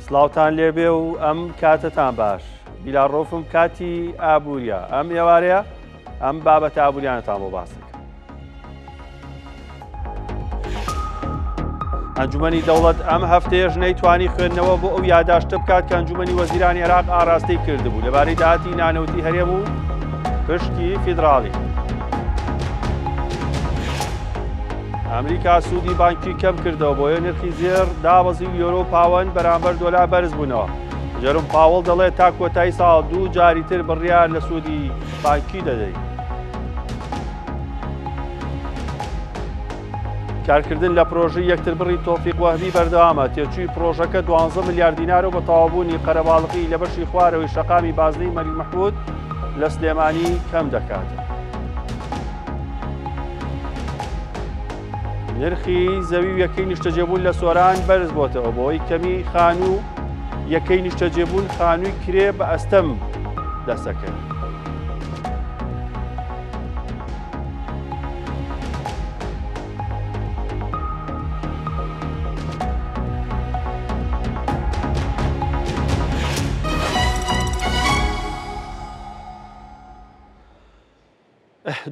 سلااوتان لێبێ و ئەم کاتتان باش. بیلاڕۆفم کاتی ئابوووریە ئەم ئێوارەیە ئەم بابەتە ئابووریانتان بۆ باس دەکەم. ئەنجومەنی دەوڵەت ئەم هەفتەیەش نەیتوانی خوێندنەوە بۆ ئەو یاداشتە بکات کە ئەنجومەنی وەزیرانی عێراق ئاراستەی کردبوو لەبارەی داهاتی نانەوتی هەرێم و پشکی فیدراڵی. ئەمریکا سوودی بانکی کەم کردەوە بۆیە نرخی زێر دابەزی یۆرۆ پاوەند بەرامبەر دۆلار بەرز بوونەوە. جەروم پاوەڵ دەڵێت تا کۆتایی ساڵ 2 جاری تر بڕیار لە سوودی بانکی دەدەین. کارکردن لە پرۆژەی یەکتر بڕی تۆفیق وەهبی بەردەوامە. تێچووی پرۆژەکە 12 میلیارد دینار و بە تەواوبوونی قەرەباڵغی لە بەشی خوارەوەی شەقامی بازنەی مەریل مەحموود لە سلێمانی کەم دەکات. نرخی زەوی و یەکەی نیشتەجێبوون لە سۆران بەرز بۆتەوە بۆی کەمی خان و یەکەی نیشتەجێبوون خانووی کرێ بە ئەستەم دەسەکەن.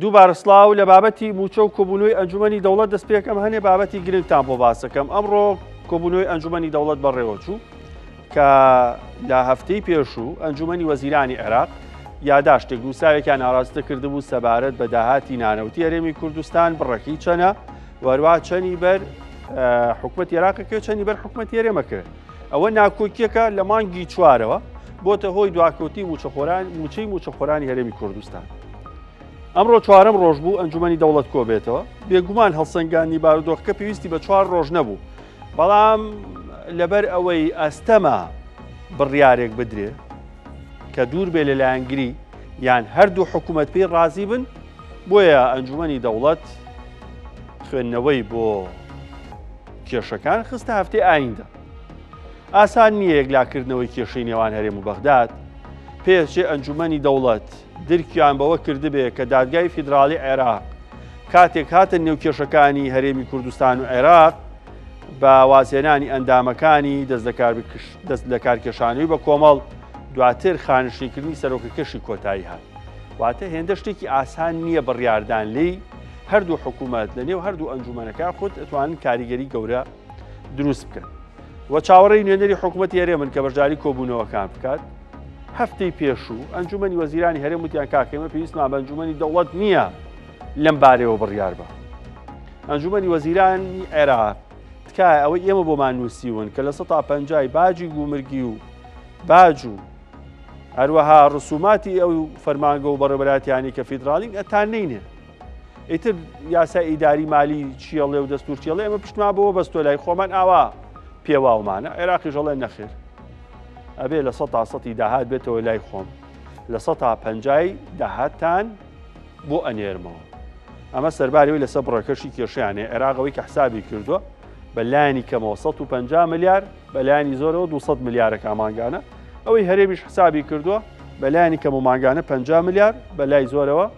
دووبارە سڵاو لە بابەتی موچە و کۆبوونەوەی ئەنجومەنی دەوڵەت دەست پێکەم هەنێ بابەتی گرنگتان بۆ باسەکەم. ئەمڕۆ کۆبوونەوەی ئەنجومەنی دەوڵەت بەڕێوەچوو کە لە هەفتەی پێشوو ئەنجومەنی وەزیرانی عێراق یاداشتێک دووساوێکیان ئاراستە کردبوو سەبارەت بە داهاتی نانەوتی هەرێمی کوردستان بڕەکەی چەنە وەروە چەنی بەر حکوومەتی عێراقەکە چەنی بەر حکوومەتی هەرێمەکە. ئەوە ناکۆکیەکە لە مانگی چوارەوە بۆتە هۆی دواکەوتی موچەی موچەخۆرانی هەرێمی کوردستان. ئەمڕۆ چوارەم ڕۆژ بوو ئەنجومەنی دەوڵەت کۆبێتەوە. بێگومان هەڵسەنگانی بارودۆخەکە پێویستی بە 4 ڕۆژ نەبوو، بەڵام لەبەر ئەوەی ئەستەما بڕیارێک بدرێ کە دوور بێ لەلایەنگری یان هەردوو حکوومەت پێی ڕازی بن، بۆیە ئەنجومەنی دەوڵەت خوێندنەوەی بۆ کێشەکان خستە هەفتەی ئایندا. ئاسان نییە یەکلاکردنەوەی کێشەی نێوان هەرێم و بەغداد. پێچێ ئەنجومەنی دەوڵەت درکیان بەوە کردبێ کە دادگای فیدراڵی عێراق کاتێک هاتن نێو کێشەکانی هەرێمی کوردستان و عێراق بە وازێنانی ئەندامەکانی دەست لە کارکێشانەوەی بە کۆمەڵ دواتر خانشینکردنی سەرۆکەکەشی کۆتایی هات. واتە هێندە شتێکی ئاسان نییە بڕیاردان لێی هەردوو حکوومەت لە نێو هەردوو ئەنجومەنەکە خۆت ئەتوانن کاریگەری گەورە دروست بکەن. وە چاوەڕێی نوێنەری حکوومەتی هەرێمن کە بەشداری کۆبوونەوەکان بکات. هەفتەی پێشوو ئەنجومەنی وەزیرانی هەرێم وتیان کاکەمە پێویستمان بە ئەنجومەنی دەوڵەت نییە لەم بارەوە بڕیار بە. ئەنجومەنی وەزیرانی عێراق تکایە ئەوەی ئێمە بۆمان نووسیون کە لە 150 باجی گومرگی و باج و هەروەها ڕسوماتی ئەو فەرمانگە و بەڕێوەبەراتیانی کە فیدراڵین ئەتان نینێ. ئیتر یاسا ئیداری مالی چیەڵێ و دەستور چیەڵێ ئەمە پشتمان بەوە بەستۆ لای خۆمان ئاوا پێواومانە. عێراقی ژەڵێ نەخێر ئەبێ لە 100 داهات بێتەوە لای خۆم، لە 150 داهاتان بۆ ئەنێرمەوە. ئەمە سەرباریەوەی لەسەر بڕەکەشی کێشیانێ. عێراقەوەی کە حسابی کردووە بە لایانی کەمەوە 150 ملیار، بە لایانی زۆرەوە 200 ملیارە مانگانە. ئەوەی هەرێمیش حسابی کردووە بە لایانی کەم و مانگانە 50 ملیار، بە لای زۆرەوە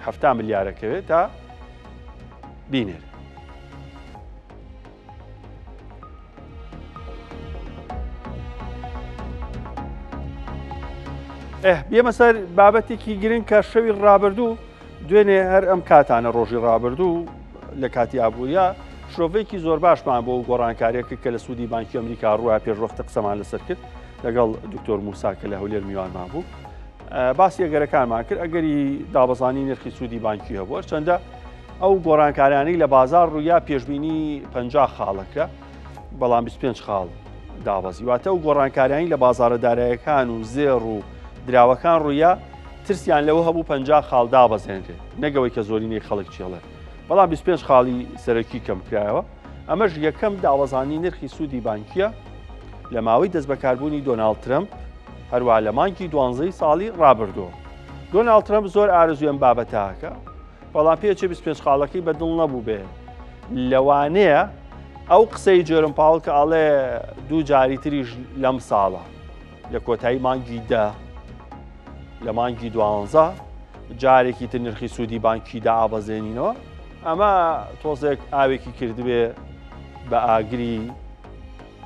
70 ملیارەکەوێت تا بینێر. بێمە سەر بابەتێکی گرنگ کە شەوی ڕابردوو دوێنێ هەر ئەم کاتانە ڕۆژی ڕابردوو لە کاتی ئابوووریە شرۆڤێکی زۆر باشمان بۆ گۆڕانکاریەکە کە لە سوودی بانکی ئەمریکا ڕووە پێشڕۆفتە قسەمان لەسەر کرد لەگەڵ دکتۆر موسا کە لە هەولێر میوانمان بوو. باسی ئەگەرەکانمان کرد ئەگەری دابەزانی نرخی سوودی بانکی هەبووە چەندە ئەو گۆڕانکاریانەی لە بازار ڕوویا پێشبینی 50 خاڵەکە بەڵام 25 خاڵ دابەزی. واتە ئەو گۆڕانکاریانی لە بازارە داراییەکان و زێڕ و دراوەکان ڕوویا ترسیان لەوە هەبوو 50 خاڵ دابەزێنرێ نەگەوەی کە زۆرینەی خەڵک چێڵێ، بەڵام 25 خاڵی سەرەکی کەم کرایەوە. ئەمەش یەکەم داوەزانی نرخی سوودی بانکیە لە ماوەی دەست بەکاربوونی دۆناڵد ترەمپ هەروە لە مانگی 12 ساڵی ڕابردووە. دۆناڵد ترەمپ زۆر ئارەزوی ئەم بابەتەکە، بەڵام پێچێ 25 خاڵەکەی بەدڵ نەبوو بێ. لەوانەیە ئەو قسەی جێرم پاوڵ کە ئەڵێ 2 جاری تریش لەم ساڵە لە کۆتایی مانگی 10 لە مانگی 12 جارێکی تر نرخی سوودی بانکی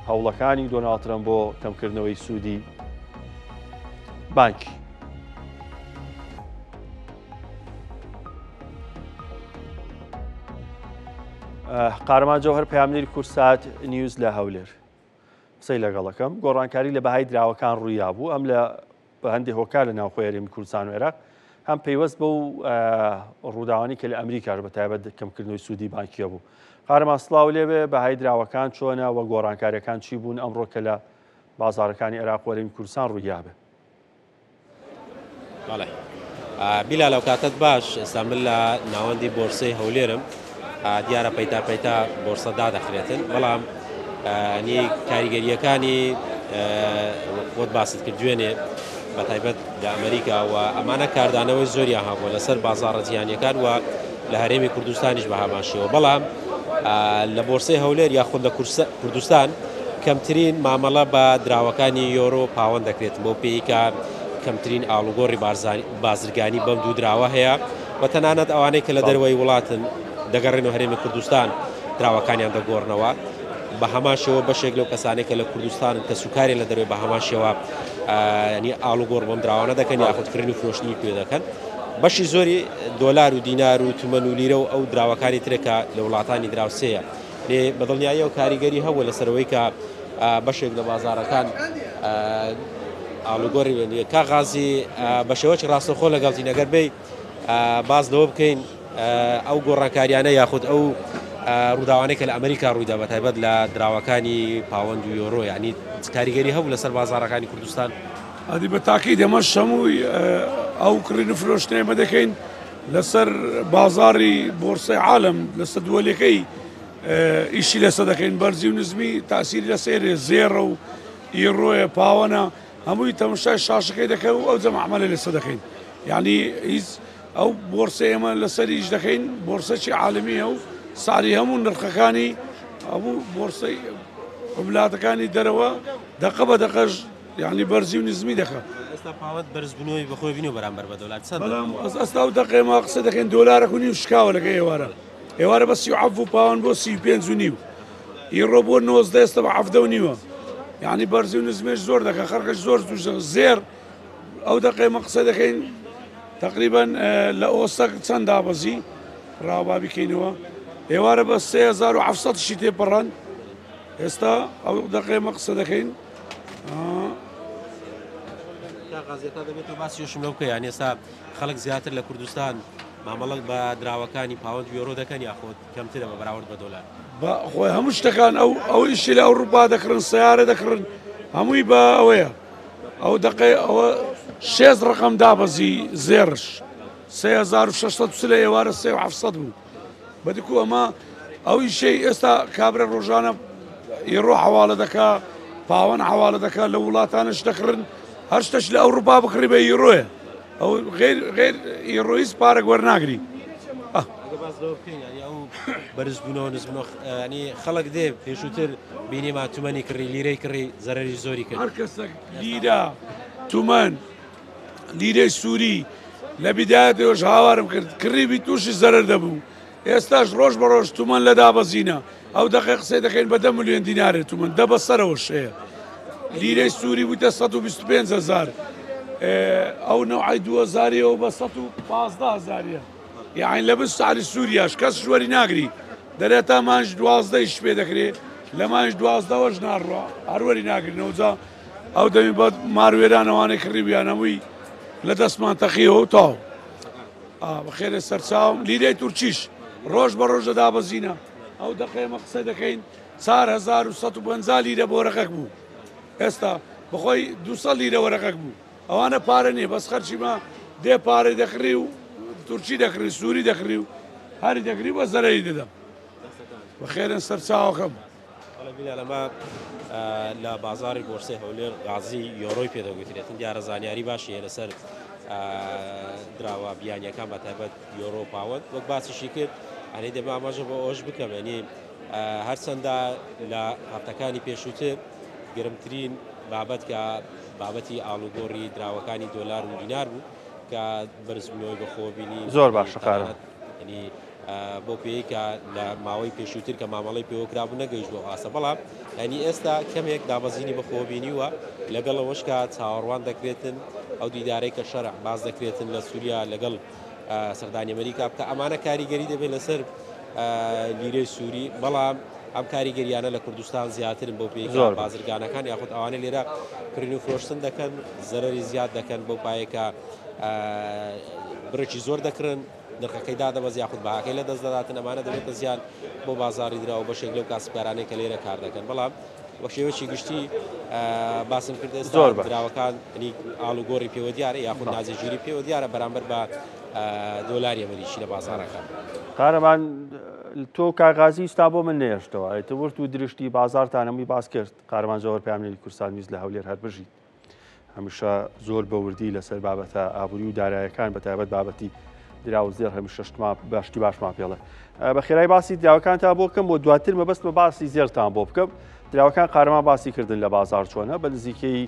هەوڵەکانی دۆناڵد ترەمپ بۆ کەمکردنەوەی سوودی بانکی. قارەمان جەوهەر پەیامنەری کورسات نیوز لە هەولێر. قسەی لەگەڵەکەم گۆڕانکاری لە بەهای دراوەکان ڕوویا بوو، ئەم لە هەندێک هۆکار لە ناوخۆی هەرێمی کوردستان و عێراق هەم پەیوەست بەو ڕووداوانی کە لە ئەمریکا بەتایبەت کەمکردنەوەی سوودی بانکیە بوو. قارەمان سڵاو لێبێ بەهای دراوەکان چۆنە و گۆڕانکاریەکان چی بوون ئەمڕۆ کە لە بازاڕەکانی عێراق و هەرێمی کوردستان ڕوویا بێ. بیلا لەو کاتت باش ئێستا من لە ناوەندی بۆرسەی هەولێرم، دیارە پەیتا بۆرسە دادەخرێتن، بەڵام نی کاریگەریەکانی خۆت باست کرد دوێنێ بەتایبەت لە ئەمریکا و ئەمانە کاردانەوەی زۆریان هەبووە لەسەر بازاڕە جیهانیەکان و لە هەرێمی کوردستانیش بە هەماشەوە، بەڵام لە بۆرسەی هەولێر یاخود لە کوردستان کەمترین مامەڵە بە دراوەکانی یۆرۆ پاوەند دەکرێت بۆ پێیکە کەمترین ئاڵوگۆڕی بازرگانی بەم دوو دراوە هەیە و تەنانەت ئەوانەی کە لە دەروەی وڵاتن دەگەڕێن و هەرێمی کوردستان دراوەکانیان دەگۆڕنەوە بە هەماشەوە بەشێک لەو کەسانێک کە لە کوردستان کە سوکاری لە دەروێ بە هەماشەوە ینی ئاڵوگۆڕ بەم دراوانە دەکەن یاخودکردنی و فرۆشتنی پێ دەکەن. بەشی زۆری دۆلار و دینار و تومەن و لیرە و ئەو دراوەکانی ترێکە لە وڵاتانی دراوسەیە لێ بەدڵنیایی و کاریگەری هەبووە لەسەرەوەی کە بەشێک لە بازاڕەکان ئاڵوگۆڕی کاغازی بە شێوەیەکی ڕاستەوخۆ لەگەڵتی نەگەر بێ باز لەوە بکەین ئەو گۆڕانکاریانە یاخود ئەو ڕووداوانەی کە لە ئەمریکا ڕوویدا بەتایبەت لە دراوەکانی پاوەند و یۆرۆ ینی کاریگەری هەبوو لەسەر بازاڕەکانی کوردستان. ئەدی بە تاقی دەمەش هەمووی ئەو کڕین و فرۆشتنێمە دەکەین لەسەر بازاری بۆرسەی عالم لەسەر دووەلەکەی ئیشی لەسە دەکەین بەرزی و نزمی تاسیری لەسێرێ زێڕە و ئیڕۆیە پاوەنە هەمووی تەماشای شاشەکەی دەکەن و ئەو جەمەعمەلە لەسە دەکەین، یعنی هیچ ئەو بۆرسە ئێمە لەسەریش دەکەین بۆرسەی عالمیە و ساری هەموو نرخەکانی هەموو بۆرسەی وڵاتەکانی دەرەوە دەقە بە دەقەش یعنی بەرزی و نزمی دەکە. ئێستا پاوەند بەرزبوونەوەی بەخۆی بینی و بەرامبەر بە دۆلار چەند؟ بەڵام ئەستا و دەقێمە قسە دەکەین دۆلارە و نیو شکاوە لەگە ئێوارە ئێوارە بە 37 پاوەند بۆ 35 و نیو، ئیڕۆ بۆ 90 ئێستا بە 7 و نیوە، یعنی بەرزی و نزمێش زۆر دەکە، خەرکەش زۆر زێر ئەو دەقێمە قسە دەکەین تقریبا لە ئۆسەک چەند دابەزی ڕاوا بکەینەوە ئێوارە بە 3700 شی تێپەڕەن ئێستا ئەو دەقێمە قسە دەکەین. غازیێتا دەبێت و باسیشم لەو کە یان ئێستا خەڵک زیاتر لە کوردستان مامەڵک بە دراوەکانی پاوەند یۆرۆ دەکەن یاخۆت کەمترە بە بەراورد بە دۆلار خۆی هەموو شتەکان ئەو ئیشی لە ئەوروپا دەکڕن سیارە دەکڕن هەمووی بە ئەوەیە ئەو دقی ئەوە 6 ڕقم دابەزی زێرش 3600 لە ئێوارە 3700 بوو بەدیکو ئەمە ئەو ئیشەی ئێستا کابرا ڕۆژانە ئیڕۆ حواڵە دەکا پاوەند حواڵە دەکا لە وڵاتانش دەکڕن هەر شتەش لە ئەوروپا بکڕی بە ئیڕۆیە ئەو غێر ئیڕۆیس پارێک وەرناگری ئەو بەرزبوونەوە نزبوونەوە ینی خەڵک دێ پێشووتر بینیما تومەنی کڕی لیرەی کڕی زەرەری زۆری کرد هەر کەسێک لیرە تومەن لیرەی سووری لە بیدایەتەوەش هاوارم کرد کڕیبی تووشی زەرەر دەبوو ئێستاش ڕۆژ بە ڕۆژ تومەن لە دابەزینە ئەو دەقێ قسەی دەکەین بە 10 ملیۆن دینارێت تومەن دە بەسەرەوە شەیە لیرەی سووری بوویتە 125,000 ئەو نەوعی 2000ەوە بە 115,000 یعنی لە بن ساعتی سووریاش کەس ژوەری ناگری دەرێت تا مانج 12 پێ دەکرێت لە مانج 12ەوەش ناڕوە هەروەری ناگرنەوە جا ئەو دەمی بە ماروێرانەوانەی کڕیبیان هەمووی لە دەستمان تەقیەوە و تاو بەخێرە سەرچاوم لیرەی تورکیش ڕۆژ بە ڕۆژە دابەزینە ئەو دەقێمە قسە دەکەین 4150 لیرە بۆ ڕقەک بوو ئێستا بخۆی 200 لیرە وەرەقەک بوو ئەوانە پارە نییە بەس خەرچیمە دێ پارەی دەکڕی و تورکی دەکڕی سووری دەکڕی و هەری دەکری بە زەرەری دەدەم بەخێرن سەرچاوەکەم لەمە لە بازاری بۆرسەی هەولێر غازی یۆرۆی پێدەگوترێتن دیارە زانیاری باشیە لەسەر دراوە بیانیەکان بە تایبەت یۆرۆ پاوەند وەک باسیشی کرد هەنێ دەبێ ئاماژە بۆ ئەوش بکەم ینی هەرچەندە لە هەفتەکانی پێشووتر گرنگترین بابەت کە بابەتی ئاڵوگۆڕی دراوەکانی دۆلار و دینار بوو کە بەرزبوونەوەی بەخۆبینی زۆر باشە قارە ینی بۆ پێی کە لە ماوەی پێشووتر کە مامەڵی پێوەکرابوو نەگەیشت بۆ ئاسە بەڵام ئەنی ئێستا کەمێک دابەزینی بەخۆبینیوە لەگەڵەوەشکە چاوەڕوان دەکرێتن ئەو دیدارەی کە شەرع باز دەکرێتن لە سووریا لەگەڵ سەردانی ئەمریکا بکە ئەمانە کاریگەری دەبێت لەسەر لیرەی سووری بەڵام ئەم کاریگەریانە لە کوردستان زیاترن بۆ پێی بازرگانەکان یاخود ئەوانە لێرە کردن و فرۆشتن دەکەن زەرەری زیاد دەکەن بۆ پایەکە بڕێکی زۆر دەکردن نرخەکەی دادەبەز یاخود بەهاکەی لە دەست دەداتن ئەمانە دەبێتە زیان بۆ بازاری درا و بەشێک لەو کاسبکارانەی کە لێرە کار دەکەن بەڵام بە شێوەیەکی گشتی باسم کرد ئێستا دراوەکان ئاڵ و گۆڕی پێوە دیارە یاخود نازێژیری پێوە دیارە بەرامبەر بە دۆلاری ئەمریکی لە بازارەکان قارەمان تۆ کاغازی ستا بۆ من نێشتەوە ئەیتەورت و درشتی بازارتانەمەی باس کرد قارەمان زۆر پامێنی کوردستان ویست لە هەولێر هەر بژیت هەمیشە زۆر بەوردی لەسەر بابەتە ئابووری و دارایەکان بەتایبەت بابەتی دراوە زێر هەمیشە باشتی باشمان پێڵێ بە خێرای باسی دراوەکان تا بۆ بکەم بۆ دواتر مەبەست بە باسی زێرتان بۆ بکەم دراوەکان قارەمان باسی کردن لە بازار چۆنە بە نزیکەی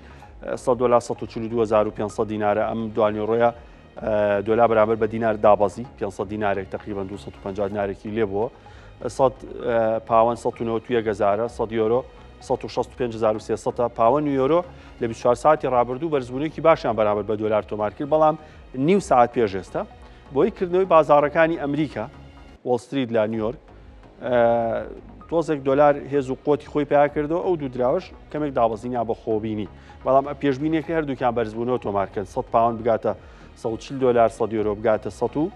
$100 142,500 دینارە ئەم دوانیۆڕۆیە دۆلار بەرامبەر بە دینار دابەزی 500 دینارێک تقریبا 250 دینارێکی لێ بووە 100 پاوەند 191,000 100 یۆرۆ 165,300 پاوەند یۆرۆ لە 24 ساعتی ڕابردوو بەرزبوونێکی باشیان بەرامبەر بە دۆلار تۆمار کرد بەڵام نیو ساعت پێش ئێستا بۆی کردنەوەی بازارەکانی ئەمریکا وۆڵستریت لە نیویۆرک تۆزێک دۆلار هێز و قۆتی خۆی پیا کردەوە ئەو دوو دراوەش کەمێک دابەزینیا بە خۆبینی بەڵام پێشبینێکی هەردووکیان بەرزبوونەوە تۆمارکرد 100 پاوەند بگاتە $140 100 یۆرۆ بگاتە $120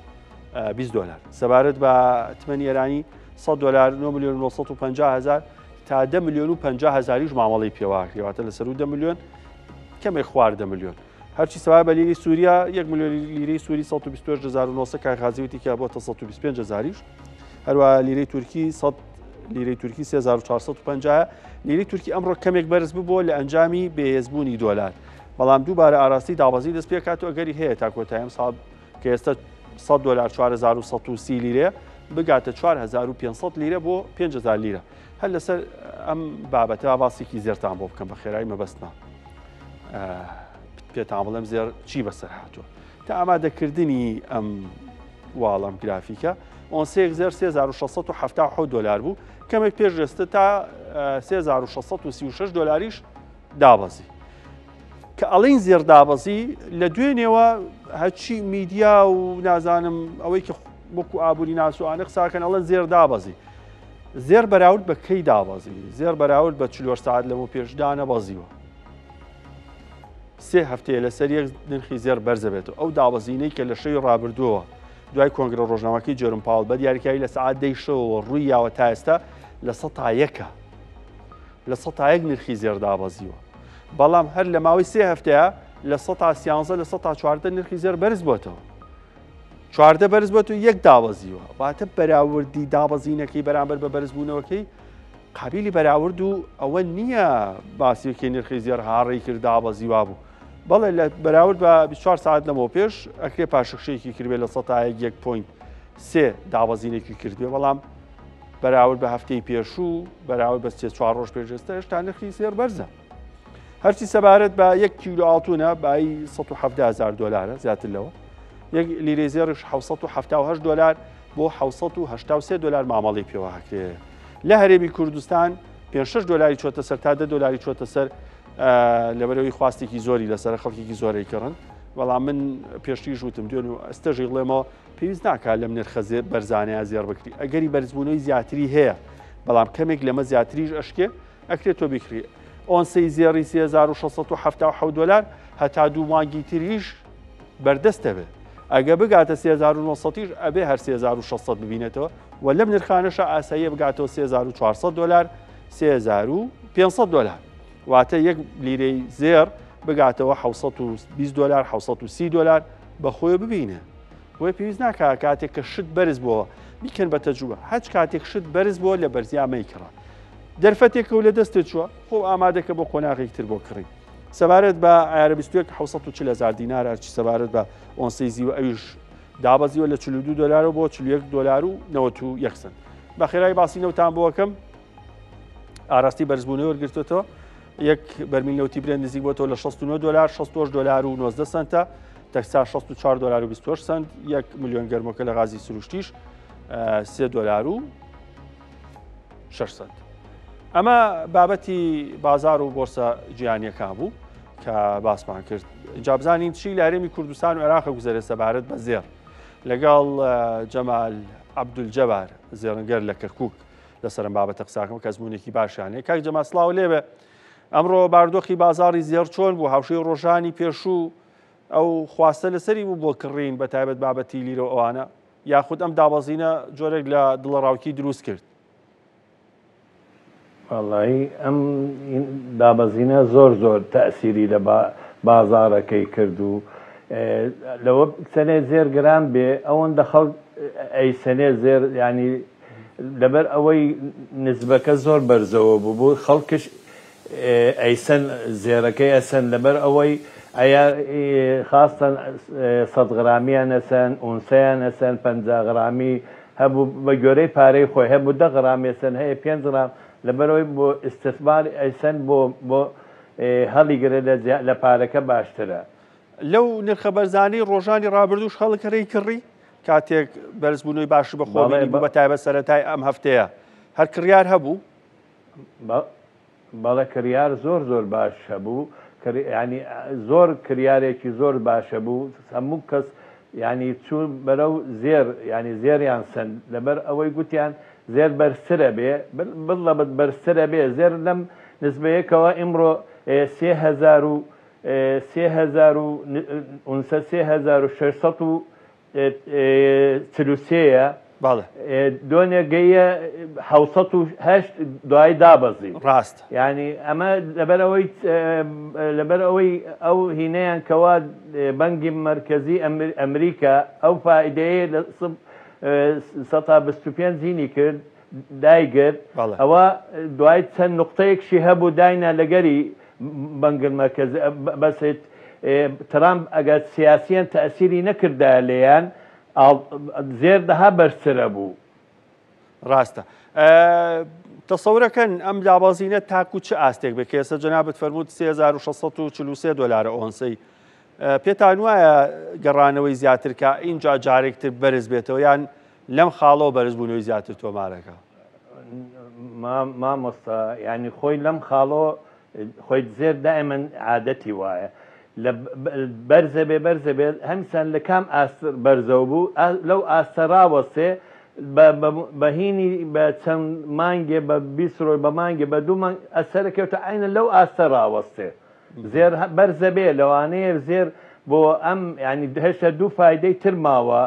سەبارەت بە تمەنی ئێرانی $100 9,950,000 تا 10,050,000 مامەڵی پێوە کردواتە لەسەر و 10 میلیۆن کەمێک خوارد 10 میلیۆن هەرچی سەبارەت بە لیرەی سووریا 1 میلیۆن لیرەی سووری 128,900 کاغازیوتی کە بۆتە 125,000 هەروە لیرەی تورکی 100 لیرەی تورکی 3,450 لیرەی تورکی ئەمڕۆ کەمێک بەرز ببووە لە ئەنجامی بەهێزبوونی دۆلار بەڵام دووبارە ئاراستی دابەزی دەست پێ کاتەوە ئەگەری هەیە تا کۆتاییم ساڵ کە ئێستا $100 4,130 لیرە بگاتە 4,500 لیرە بۆ 5,000 لیرە هەر لەسەر ئەم بابەتە باسێکی زێرتان بۆ بکەم بە خێرایی مەبەستنا پێتان بڵێم زێر چی بەسەر هاتووە تا ئامادەکردنی ئەم واڵەم گرافیکە ئۆنسەیەک زێر $3,677 بوو کەمێک پێش ئێستا تا $3,636 دابەزی کە ئەڵین زێر دابەزی لە دوێنێوە هەچی میدیا و نازانم ئەوەی کە وەکو ئابووری ناسوانە قساکەن ئەڵەن زێر دابەزی زێر بەراورد بە کەی دابەزی زێر بەراورد بە 40 ساعت لەمە پێشدانە بەزیوە 3 هەفتەیە لەسەر یەک نرخی زێر بەرزە بێتەوە ئەو دابەزینەی کە لە شەوی ڕابردووە دوای کۆنگرە ڕۆژنامەکەی جێرم پاڵ بە دیاریکاری لە سعات 10 شەوە ڕووی یاوە تا ئێستا لە 100 لە 100 نرخی زێر دابەزیوە بەڵام هەر لە ماوەی 3 هەفتەیە لە 113 لە 114 نرخی زێر بەرز بۆتەوە 14 بەرز بۆتەوە یەک دابەزیوە واتە بەراوردی دابەزینەکەی بەرامبەر بە بەرزبوونەوەکەی قابلی بەراورد و ئەوە نییە باسیەکەی نرخی زێر هاڕێی کرد دابەزیوا بوو بەڵێ لە بەراورد بە 24 ساعت لەمەوە پێش ئەکرێ پاشەخشەیەکی کردبێت لە 101.3 دابەزینێکی کردبێ بەڵام بەراورد بە هەفتەی پێشوو بەراورد بە 3-4 ڕۆژ پێش ئێستا هێشتا نرخی زێر بەرزە هەرچی سەبارەت بە 1 کیلۆ ئاڵتونە بای $170,000 زیاتر لەوە یەک لیرەی زێرش $778 بۆ $783 مامەڵی پێوەهاکرێ لە هەرێمی کوردستان $5 چۆتە سەر تا $10 چۆتە سەر لەبەرەوەی خواستێکی زۆری لەسەر خەڵکێکی زۆرەی کڕن بەڵام من پێشتیش وتم دوێن و ئەستەژی بڵێمەوە پێویست ناکات لەم نرخە بەرزانەیە زێر بکری ئەگەری بەرزبوونەوەی زیاتری هەیە بەڵام کەمێک لەمە زیاتریش ئەشکێ ئەکرێت تۆ بکری ئۆنسەی زێڕی $3,677 هەتا دوو مانگی تریش بەردەستە بێت ئەگە بگاتە 3,900 ئەبێ هەر 3,600 ببینێتەوە و لەم نرخانەشە ئاساییە بگاتەوە $3,400 $3,500 واتە یەک لیرەی زێر بگاتەوە $720 $730 بەخۆی ببینێ بۆی پێویست ناکات کاتێک کە شت بەرز بووە بیکەن بە تەجوبە هەچ کاتێک شت بەرز بووە لە بەرزیامەی کڕە دەرفەتێکە و لە دەستت چووە خۆ ئامادەکە بۆ قۆناغێکی تر بۆ کڕی سەبارەت بە ئایارە 21 $740,000 هەرچی سەبارەت بە ئۆنسەی زیوە ئەویش دابەزیوە لە $42 بۆ $41.91 بە خێرایی باسی نەوتان بۆەکەم ئاراستی بەرزبوونەوە وەرگرتوێتەوە یەک بەرمیل نەوتی برێن نزیک بۆتەوە لە $69 $68.90 تەکسا $64.28 1 میلیۆن گەرمەکە لە غازی سروشتیش $3.6. ئەمە بابەتی بازار و بۆرسە جیهانیەکان بوو کە باسمان کرد. جابزانین چی لە هەرێمی کوردستان و عێراق گوزەرە سەبارەت بە زێر لەگەڵ جەمال عەبدولجەبار زێڕنگەر لە کەرکووک لەسەرم بابەتە قساکەم کە زمونێکی باشیانەیە. کاک جەمال سڵاو لێبێ. ئەمڕۆ باردۆخی بازاری زێر چۆن بوو؟ هاوشەی ڕۆژانی پێشوو ئەو خواستە لەسەری بوو بۆ کڕین بە تایبەت بابەتی لیرە ئەوانە یاخود ئەم دابەزینە جۆرێک لە دڵەڕاوکی دروست کرد؟ والله ئەم دابەزینە زۆر تەئسیری لە بازارەکەی کرد و لەوە سەنێ زێر گران بێ ئەوەندە خەڵک ئەیسەنێ زێر ینی لەبەر ئەوەی نسبەکە زۆر بەرزەوە بوو خەڵکش ئەیسەن زێرەکەی ئەسەن لەبەر ئەوەی ئەیا خاستن 100 غرامیان ئەسەن ئونسەیان ئەسەن 50 غرامی هەبوو بە گوێرەی پارەی خۆی هەبوو 10 غرامی ئەسەن هەیە 5 غرام لەبەرەوەی بۆ ئیستثمار ئەیسەن بۆ هەڵیگرە لە پارەکە باشترە. لەو نرخە بەرزانەی ڕۆژانی ڕابردووش خەڵکەرەی کڕی کاتێک بەرزبوونەوەی باشی بەخۆبی بوو بە تایبەت سەرەتای ئەم هەفتەیە هەر کڕیار هەبوو؟ بەڵێ کڕیار زۆر باش هەبوو ینی زۆر کریارێکی زۆر باشە بوو هەموو کەس ینی چوون بەرەو زێر ینی زێریان سند لەبەر ئەوەی گوتیان زێر بەرزترە بێ بڵە بەرزترە بێ زێر لەم نسبەیەکەوە ئیمڕۆ 3643 دۆنێ گەیە 708 دوای دابەزی ڕاست ینی ئەمە لەبەر ئەوەی ئەو هینەیان کەوا بەنگی مرکزی ئەمریکا ئەو فائیدەیە لە 125 زینی کرد دایگرت ئەوە دوای چەند نقطەیەکشی هەبوو داینا لەگەری بەنگل مرکزی بەسێت ترامپ ئەگەر سیاسیان تەئسیری نەکردا لێیان زێر دەها بەرزترە بوو. ڕاستە. تەسەورەکەن ئەم دابەزینە تاکو چه ئاستێک بێت کە ئێستا جەنابەت فەرمووت $3643 ئۆنسەی پێتان وایە گەڕانەوەی زیاتر کە ئینجا جارێکتر بەرز بێتەوە یان لەم خاڵەوە بەرز بوونەوەی زیاتر تۆمارەکە؟ مامۆستا ینی خۆی لەم خاڵەوە خۆی زێر دائیمەن عادەتی وایە بەرزە بێت هەمیسان لە کام ئاستر بەرزەوە بوو لەو ئاستە ڕاوەستێ بەهینی بە چەند مانگێ بە 20 ڕۆژ بە مانگێ بە 2 مانگ ئەسەرەکەوتە عینە لەو ئاستە ڕاوەستێ زێر بەرزە بێ لەوانەیە زێر بۆ ئەم ینی هێشتا 2 فایدەی تر ماوە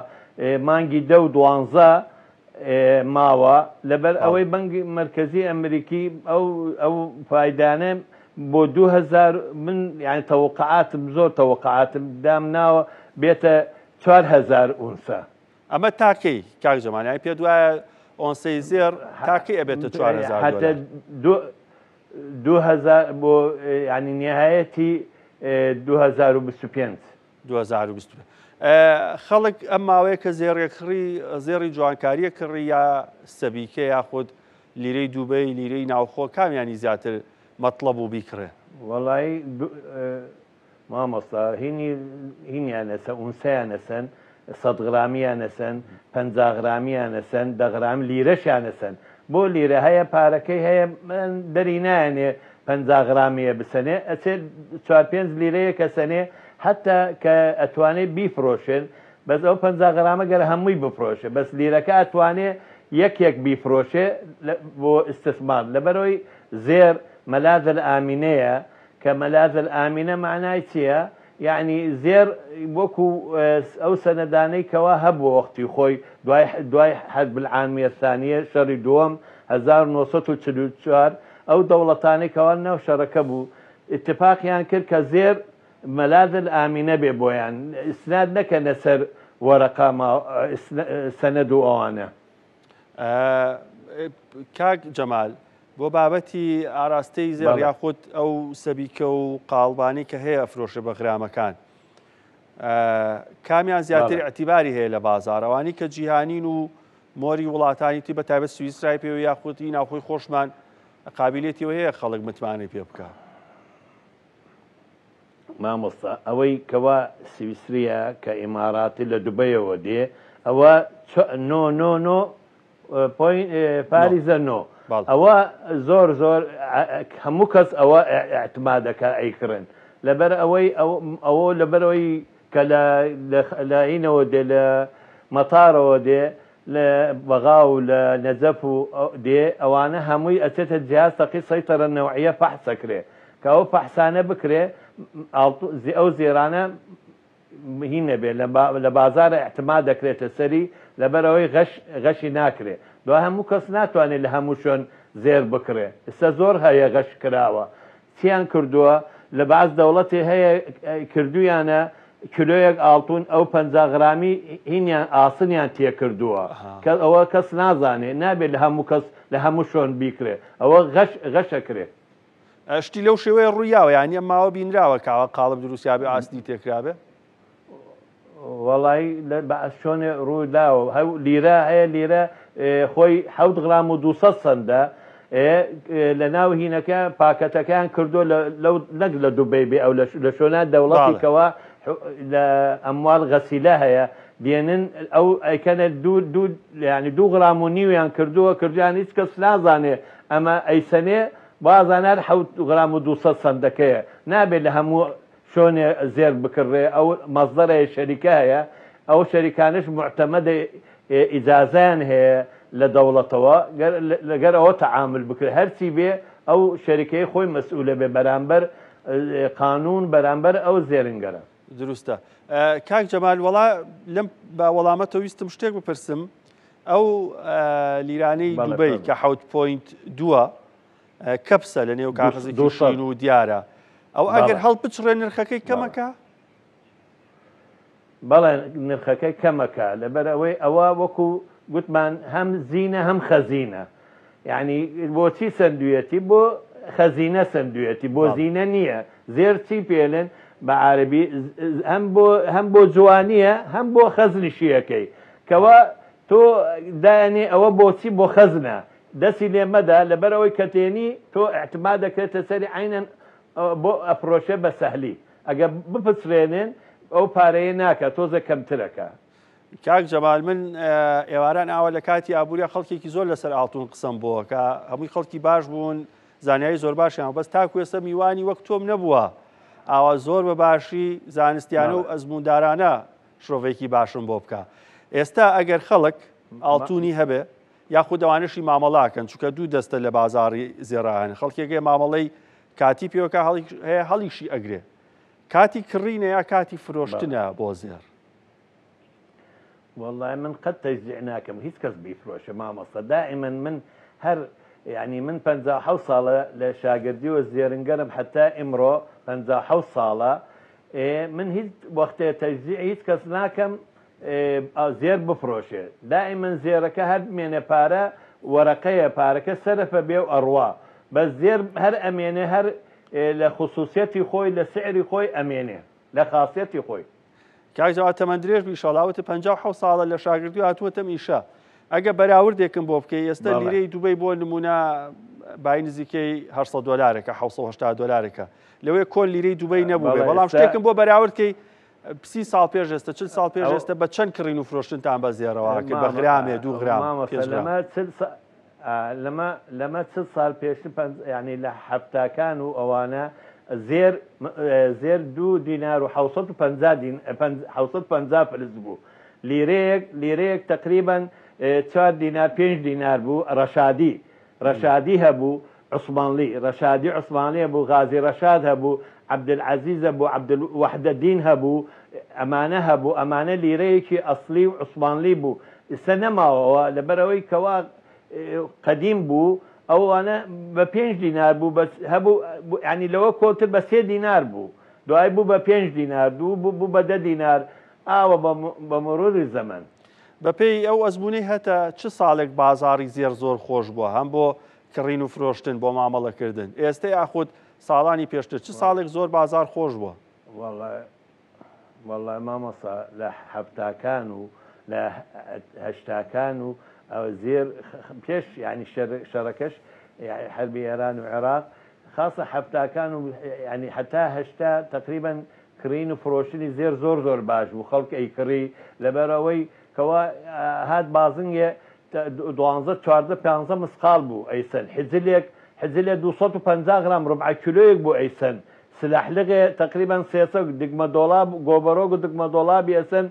مانگی 10 و 12 ماوە لەبەر ئەوەی بەنگی مرکزی ئەمریکی ئەو فایدانە بۆ 2000 من یعنی تەوقعاتم زۆر تەوقعاتم دامناوە بێتە 4000 ئونسە. ئەمە تاکەی کاک جەمال پێ دوایە ئۆنسەی زێر تاکەی ئەبێتە 4000 2000 بۆ ینی نهایەتی 2025 خەڵک ئەم ماوەیە کە زێڕی جوانکاریە کڕی یا سەبیکە یاخود لیرەی دووبەی لیرەی ناوخۆ کامیانی زیاتر مەطلب و بیکڕێ؟ وەڵی مامۆستا هینیان ئەسە ئونسەیان ئەسەن 100 غرامیان ئەسەن 50 غرامیان ئەسەن 10 غرام لیرەشیان ئەسەن بۆ لیرە هەیە پارەکەی هەیە دەری نایەنێ 50 غرامیە بسەنێ ئەچێت 4-5 لیرەیە کە سەنێ حتا کە ئەتوانێت بیفرۆشن بەس ئەو 50 غرامە گەرە هەمووی بفرۆشە بەس لیرەکە ئەتوانێت یەک بیفرۆشێ بۆ ئیستثمار لەبەرەوەی زێر مەلاذ ئامینەیە کە مەلاذ ئامینە معنای چییە؟ یعنی زێر وەکو ئەو سەنەدانەی کەوا هەبوو وەختی خۆی دوای حەرب العالمیە الثانیە شەڕی دووەم 1944 ئەو دەوڵەتانەی کەوا ناو شەڕەکە بوو ئیتفاقیان کرد کە زێر مەلاذ ئامینە بێ بۆیان ئیسناد نەکەنە سەر وەرەقا سەنەد و ئەوانە. کاک جەمال بۆ بابەتی ئاراستەی زێر یاخود ئەو سەبیکە و قاڵبانی کە هەیە ئەفرۆشە بە غرامەکان کامیان زیاتر ئەتیباری هەیە لە بازاڕەوانی کە جیهانین و مۆری وڵاتانی تی بە تایبەت سویسرای پێوە یاخودی ناوخۆی خۆشمان قابلیەتیەوە هەیە خەڵک متمانەی پێ بکە؟ مامۆستا ئەوەی کەوا سویسریە کە ئیماراتی لە دوبەیەوە دێ ئەوە پاریزە نۆ ئەوە زۆر زۆر هەموو کەس ئەوە اعتمادەکە ئەیکردن لەبەر ئەوەی ئەوە لەبەرەوەی کە لە عینەوە دێ لە مەتارەوە دێ لە بەغا و لە نەجەف و دێ ئەوانە هەمووی ئەچێتە جیاز تەقی سەیتەرە نەوعیە فەحسەکرێ کە ئەو فەحسانە بکرێ ئەو زێرانە هینە بێ لە بازارە احتما دەکرێتە سەری لەبەرەوەی غەشی ناکرێ دوای هەموو کەس ناتوانێت لە هەموو شوێن زێر بکرێ ئێستا زۆر هەیە غەش کراوە چیان کردووە لە باز دەوڵەتی هەیە کردویانە کلۆیەک ئاڵتون ئەو 50 غرامی هینیان ئاسنیان تێکردووە کە ئەوە کەس نازانێ نابێت لە هەموو کەس لە هەموو شۆن بیکرێ ئەوە غەشەکرێ شتی لەو شێوەیە ڕوویاوە یانە ماوە بینراوە کاوە قاڵب دروستیابێ ئاستی تێکرابێ وەڵی شۆنێ ڕووداوە هەو لیرە هەیە لیرە خۆی 7 غرام و 200 سەندە لە ناو هینەکە پاکەتەکان کردو نەک لە دووبەی بێ ئەو لە شۆنە دەوڵەتێکەوە لە ئەموال غەسیلە هەیە دێنن ئەو ئەیکەنە ینی 2 غرام و نیویان کردویان هیچ کەس نازانێ ئەمە ئەیسەنێ بازانار 7 غرام و 200 سەندەکەیە نابێت لە هەموو شۆنێ زێر بکڕێ ئەو مەزدەرە شەریکە هەیە ئەو شەریکانش معتەمەدە ئیجازیان هەیە لە دەوڵەتەوە لەگەر ئەوە تەعامل بکرێت هەرچی بێ ئەو شەریکەی خۆی مەسئولە بێ بەرامبەر قانون بەرامبەر ئەو زێرنگەرە دروستە کاک جەمال وەڵا لەم بە وەڵامەتە ویستم شتێک بپرسم ئەو لیرانەی دووبەی کە 7.2 کەپسە لە نێو کاغەزێکی شین و دیارە ئەو ئەگەر هەڵ بچڕێ نرخەکەی کەمەکە بەڵێ نرخەکەی کەمەکە لەبەر ئەوەی ئەوە وەکو گوتمان هەم زینە هەم خەزینە یعنی بۆچی سندویەتی بۆ خەزینە سندویەتی بۆ زینە نییە زێر چی پێڵێن بە عاربی هەم بۆ جوانیە هەم بۆ خەزنیشیەکەی کەوە تۆ دایانێ ئەوە بۆچی بۆ خەزنە دەستی لێمەدا لەبەرەوەی کەتێنی تۆ احتما دەکرێتە سەری عینەن بۆ ئەفرۆشە بە سەهلی ئەگە بپچرێنێن ئەو پارەیە ناکە تۆزە کەمترەکە کاک جەمال من ئێواران ئاوە لە کاتی ئابوووریە خەڵکێکی زۆر لەسەر ئاڵتون قسەم بووە کە هەمووی خەڵکی باش بوون زانیاری زۆر باشیان بەس تاکو ئێستا میوانی وەک تۆم نەبووە ئاوا زۆر بە باشی زانستیانە و ئەزموندارانە شۆڤێکی باشم بۆ بکە ئێستا ئەگەر خەڵک ئاڵتونی هەبێ یاخود ئەوانشی مامەڵاکەن چونکە دوو دەستە لە بازاڕی زێڕایانە خەڵکێکێ مامەڵەی کاتی پێوەکە هەیە هەڵیشی ئەگرێ کاتی کڕینە یا کاتی فرۆشتنە بۆ زێر والله من قد تجزیع ناکەم هیچ کەس بیفرۆشە مامەستا دائما من هەر يعني من 57 ساڵە لە شاگردی و زێرنگەرم حتا ئیمڕۆ 57 ساڵە من هیچ وەختێ تەجزیع هیچ کەس ناکەم زێر بفرۆشێ دائما زێرەکە هەر مێنە پارە وەرەقەیە پارەکە سەرفە بێ و ئەڕوا بەس زێر هەر ئەمێنێ هەر لە خصوصیەتی خۆی لە سعری خۆی ئەمێنێ لە خاصیەتی خۆی کاکجەوا تەمەندرێژ بیشەڵاوتە 57 ساڵە لە شاگردی و هاتووەتە میشە ئەگە بەراوردێکم بۆ بکەی ئێستا لیرەی دووبەی بۆ نمونە بای نزیکەی 800 دلارێکە 780 دلارێکە لەوەی کۆن لیرەی دووبەی نەبوو بێ بەڵام شتێکم بۆ بەراوردکەی 30 ساڵ پێش ئێستا 40 ساڵ پێش ئێستا بە چەند کڕین و فرۆشتنتان بە زێرەوە کرد بە غرامێ 2 غرام لەمە 40 ساڵ پێش ینی لە حەفتاکان و ئەوانە زێر 2 دینار و 750 فلس بوو لیرەیەک تقریبا 4 دینار 5 دینار بوو ڕەشادی هەبوو عوسمانلی ڕەشادی عوسمانی هەبوو غازی ڕەشاد هەبوو عەبدولعەزیز هەبوو عەبدولوەحدەدین هەبوو ئەمانە هەبوو ئەمانە لیرەیەکی ئەسلی و عوسمانلی بوو ئێستا نەماوەوە لەبەرەوەی کەوا قەدیم بوو ئەوانە بە 5 دینار بوو هەبوو ینی لەوە کۆتر بە 3 دینار بوو دوای بوو بە 5 دینار بوو بە 10 دینار ئاوە بە مروری زەمن بەپێی ئەو ئەزمونەی هەتا چ ساڵێک بازاڕی زێر زۆر خۆش بووە هەم بۆ کڕین و فرۆشتن بۆ مامەڵەکردن ئێستا یاخود ساڵانی پێشتر چ ساڵێک زۆر بازار خۆش بووە وەڵای مامەسا لە حەفتاکان و لە هەشتاکان و زێر پێش ینی شەڕەکەش حربی ئێران و عێراق خاصە حەفتاکان و ینی حتا هەشتا تقریبا کڕین و فرۆشتنی زێر زۆر باش بوو خەڵک ئەیکڕی لەبەرەوەی کەوا هات بازنگێ 12 14 15 مسقال بوو ئەیسن حزلێک 250 غرام ڕبع کیلۆیەک بوو ئەیسن سلاحلقێ تقریبا 300 دگمە دۆڵاب گۆبەرۆگ و دگمە دۆڵابی ئەسن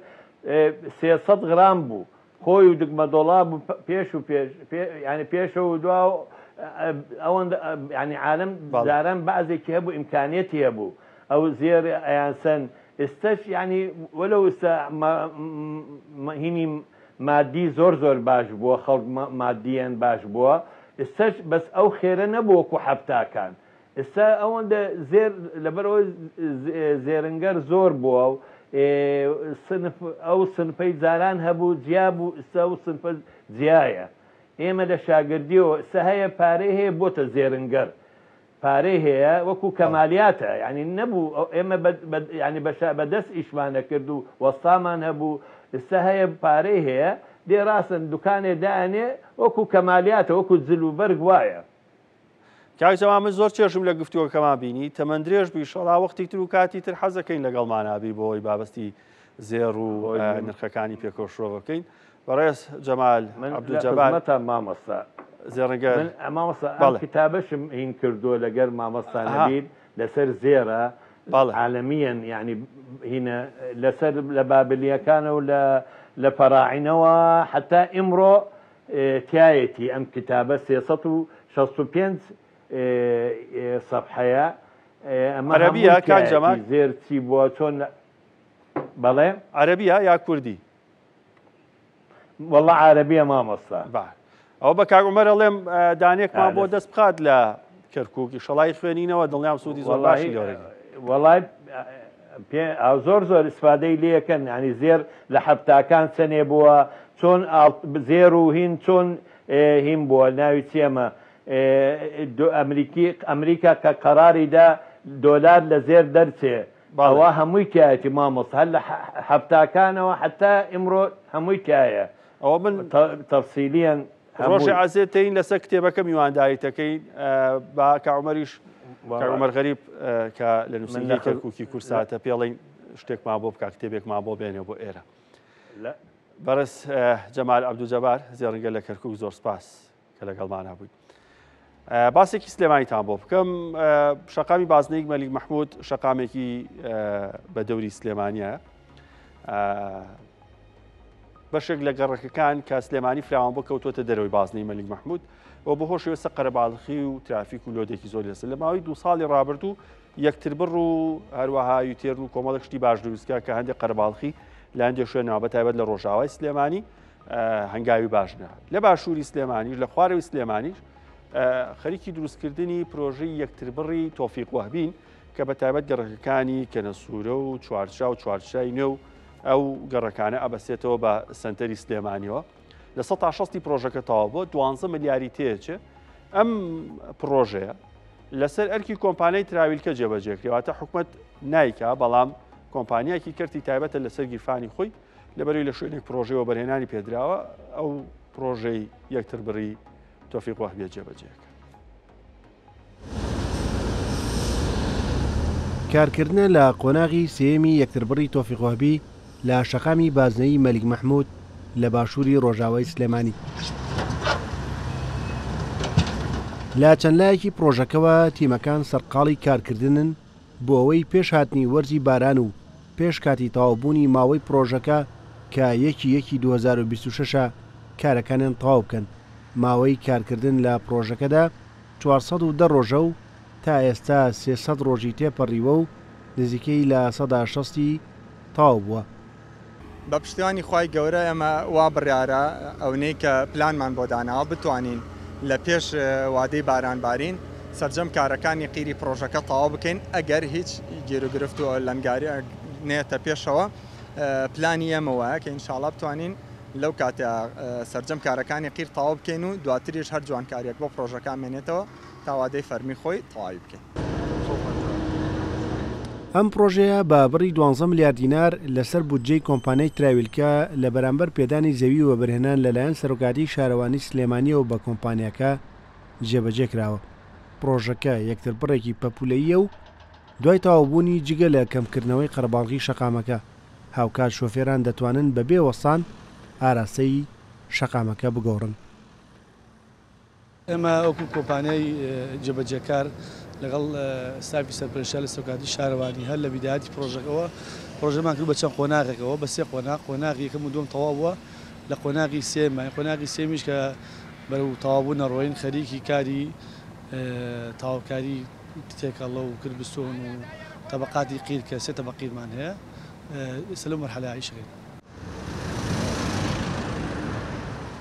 300 غرام بوو خۆی و دگمە دۆڵاب پێش و ینی پێشە و دوا ئەوەن ینی عالم داران بەعزێکی هەبوو ئیمکانێتی هەبوو ئەو زێر ئەیانسەن ئێستش ینی وەلو هینی مادی زۆر باش بووە خەڵک مادیەن باش بووە ئێستش بەس ئەو خێرە نەبووەکو حەفتاکان ئێستا ئەوەندە زێر لەبەرەوە زێرنگەر زۆر بووە و ئەو سنفەی زاران هەبوو جیا بوو ئستا و سنفە جیایە ئێمە لە شاگردیەوە ئستا هەیە پارەی هەیە بۆتە زێرنگەر پارەی هەیە وەکو کەمالیاتە ینی نەبوو ئێمە ینی بەدەست ئیشمانە کرد و وەستامان هەبوو ئستا هەیە پارەی هەیە دێ ڕاستن دوکانێ دانێ وەکو کەمالیاتە وەکو جل و بەرگ وایە کاکزەوا من زۆر چێژم لە گفتووەکەمان بینی تەمەند درێژ بووی شەڵا وەختی تر و کاتی تر حەزەکەین لەگەڵمان نابی بۆی بابەستی زێر و نرخەکانی پێکۆشڕۆ بکەین بەڕێز جەمال عەبدولجەبار مامۆستا زێڕەنگەر مامۆستا کتابەشم هین کردووە لەگەر مامۆستا نەبیل لەسەر زێرە عالەمیەن ینی هینە لەسەر لە بابلیەکانە و لە پەراعینەوە حتا ئیمڕۆ تایەتی ئەم کتابە 365 صفحەیە عەرەبیە کاک جەمال زێر چی بووە چۆن بەڵێ عەرەبیە یا کوردی وەڵڵا عەرەبیە مامۆستا ئەو بە کاک عومەر ئەڵێم دانێکمان بۆ دەست بخات لە کەرکووکی شەڵای خوێنینەوە دڵنیام سوودی زۆر باشی لێوەرەگرێت وەڵای زۆر ئیسفادەی لێەکەن ینی زێر لە حەفتاکان چەنێ بووە چۆن زێر و هین چۆن هین بووە ناوی چێمە ئەمریکا کە قەراریدا دۆلار لە زێر دەرچێ ئەوە هەمووی تایەتی مامۆس هەر لە حەفتاکانەوە حتا ئیمڕۆ هەمووی تایە ئەوە من تەفسیلیان ڕۆژی عەزێتەین لەسەر کتێبەکە میوانداریتەکەی با کاعومەریش کاعومەر غەریب کە لە نووسینگەی کەرکووکی کورساتە پێڵین شتێکمان بۆ بکە کتێبێکمان بۆ بێنێ بۆ ئێرە بەڕێز جەمال عەبدولجەبار زێڕنگە لە کەرکووک زۆر سپاس کە لەگەڵمان هەبوویت باسێکی سلێمانیتان بۆ بکەم شەقامی بازنەیەک مەلیک مەحموود شەقامێکی بە دەوری سلێمانیە بەشێک لە گەڕەکەکان کە سلێمانی فراوان بۆ کەوتوتە دەرەوەی بازنەی مەلیک مەحموود ئەو بەهۆش وێستە قەرەباڵغی و ترافیک و لۆدێکی زۆر لەسەر لە ماوەی 2 ساڵی ڕابردوو یەکتر بڕ و هەروەها یوتێر و کۆمەڵێک شتی باش دروستکە کە هەندێک قەرەباڵغی لە هەندێک شوێنەوە بەتایبەت لە ڕۆژاوای سلێمانی هەنگاوی باش نەهات لە باشووری سلێمانیش لە خوارەوەی سلێمانیش خەریکی دروستکردنی پرۆژەی یەکتر بڕی تۆفیق وەهبین کە بەتایبەت گەڕەکەکانی کەنەسوورە و چوارچا و چوارچای نێو ئەو گەڕەکانە ئەبەسێتەوە بە سنتەری سلێمانیەوە لە 160 پرۆژەکە تەواو بۆ 12 ملیاری تێچێ ئەم پرۆژەیە لەسەر ئەرکی کۆمپانیای تراویلکە جێبەجێکرێواتە حکوومەت نایکا بەڵام کۆمپانیایکی کەرتی تایبەتە لەسەر گیرفانی خۆی لەبەرەوەی لە شوێنێک پرۆژەوە بەرهێنانی پێدراوە ئەو پرۆژەی یەکتر بڕی تۆفیق وەهبیە جێبەجێکە. کارکردنە لە قۆناغی سێمی یەکتر بڕی تۆفیق وەهبی لە شەقامی بازنەی مەلیک مەحموود لە باشووری ڕۆژاوای سلێمانی لە چەند لایەکی پرۆژەکەوە تیمەکان سەرقاڵی کارکردنن بۆ ئەوەی پێش هاتنی وەرزی باران و پێش کاتی تەواوبوونی ماوەی پرۆژەکە کە 1/1/2026 کارەکانیان تەواو بکەن. ماوەی کارکردن لە پرۆژەکەدا 410 ڕۆژە و تا ئێستا 300 ڕۆژی تێپەڕیوە و نزیکەی لە 160 تەواو بووە. بە پشتیوانی خوای گەورە ئێمە وا بڕیارە ئەوەی کە پلانمان بۆ داناوە بتوانین لە پێش وادەی بارانبارین سەرجەم کارەکانی قیری پرۆژەکە تەواو بکەین ئەگەر هیچ گێروگرفت و لەنگاری نێتە پێشەوە پلانی ئێمەوەیە کە ئینشاڵڵا بتوانین لەو کاتە سەرجەم کارەکانی قیر تەواو بکەین و دواتریش هەر جوانکاریەک بۆ پرۆژەکان مێنێتەوە تا وادەی فەرمی خۆی تەواوی بکەین. ئەم پرۆژەیە بە بڕی 12 ملیار دینار لەسەر بودجەی کۆمپانیای تراویلکە لە بەرامبەر پێدانی زەوی و بەبرهێنان لەلایەن سەرۆکاتی شارەوانی سلێمانیەوە بە کۆمپانیاکە جێبەجێ کراوە. پرۆژەکە یەکتر بڕێکی پەپولەیە و دوای تەواوبوونی جگە لە کەمکردنەوەی قەرەباڵغی شەقامەکە هاوکات شۆفێران دەتوانن بەبێ وەسان ئاراستەی شەقامەکە بگۆڕن. ئێمە ئەوکو کۆمپانیای جێبەجێکار لەگەڵ سافی سەرپەرشتە لە سەرکاتی شارەوانی هەر لە بیدایەتی پرۆژەکەەوە پرۆژەمان کرد بە چەند قۆناغێکەوە بە سێ قۆناغی یەکەم و دوم تەواو بووە لە قۆناغی سێمە قۆناغی سێمیش کە بەرەو تەواوبوون نەڕۆین خەریکی کاری تاواکاری تێکەڵە و کردستۆن و تەبقاتی قیر کە سێ تەبەقیرمان هەیە سەلەو مەرحەلە عیشەکەین.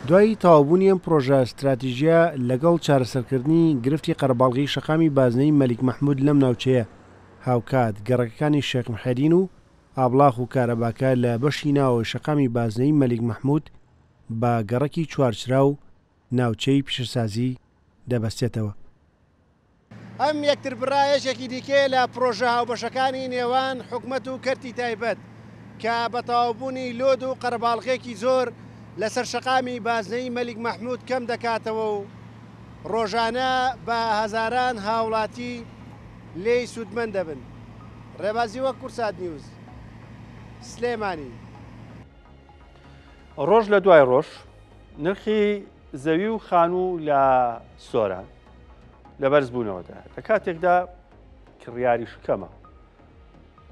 دوای تەواوبوونی ئەم پرۆژە استراتیژیە لەگەڵ چارەسەرکردنی گرفتی قەرەباڵغی شەقامی بازنەی مەلیک مەحموود لەم ناوچەیە هاوکات گەڕەکەەکانی شێخ محەدین و ئابلاغ و کارەباکە لە بەشی ناوەوەی شەقامی بازنەی مەلیک مەحموود بە گەڕەکی چوارچرا و ناوچەی پیشەسازی دەبەستێتەوە. ئەم یەکتر برایەشێکی دیکێ لە پرۆژە هاوبەشەکانی نێوان حکومەت و کەرتی تایبەت کە بە تەواوبوونی لۆد و قەرەباڵغێکی زۆر لەسەر شەقامی بازنەی مەلیک مەحموود کەم دەکاتەوە و ڕۆژانە بە هەزاران هاوڵاتی لێی سوودمەند دەبن. ڕێبازی وەک کورسات نیوز سلێمانی. ڕۆژ لە دوای ڕۆژ نرخی زەوی و خانوو لە سۆران لە بەرزبوونەوەدا لە کاتێکدا کڕیاری شکەمە.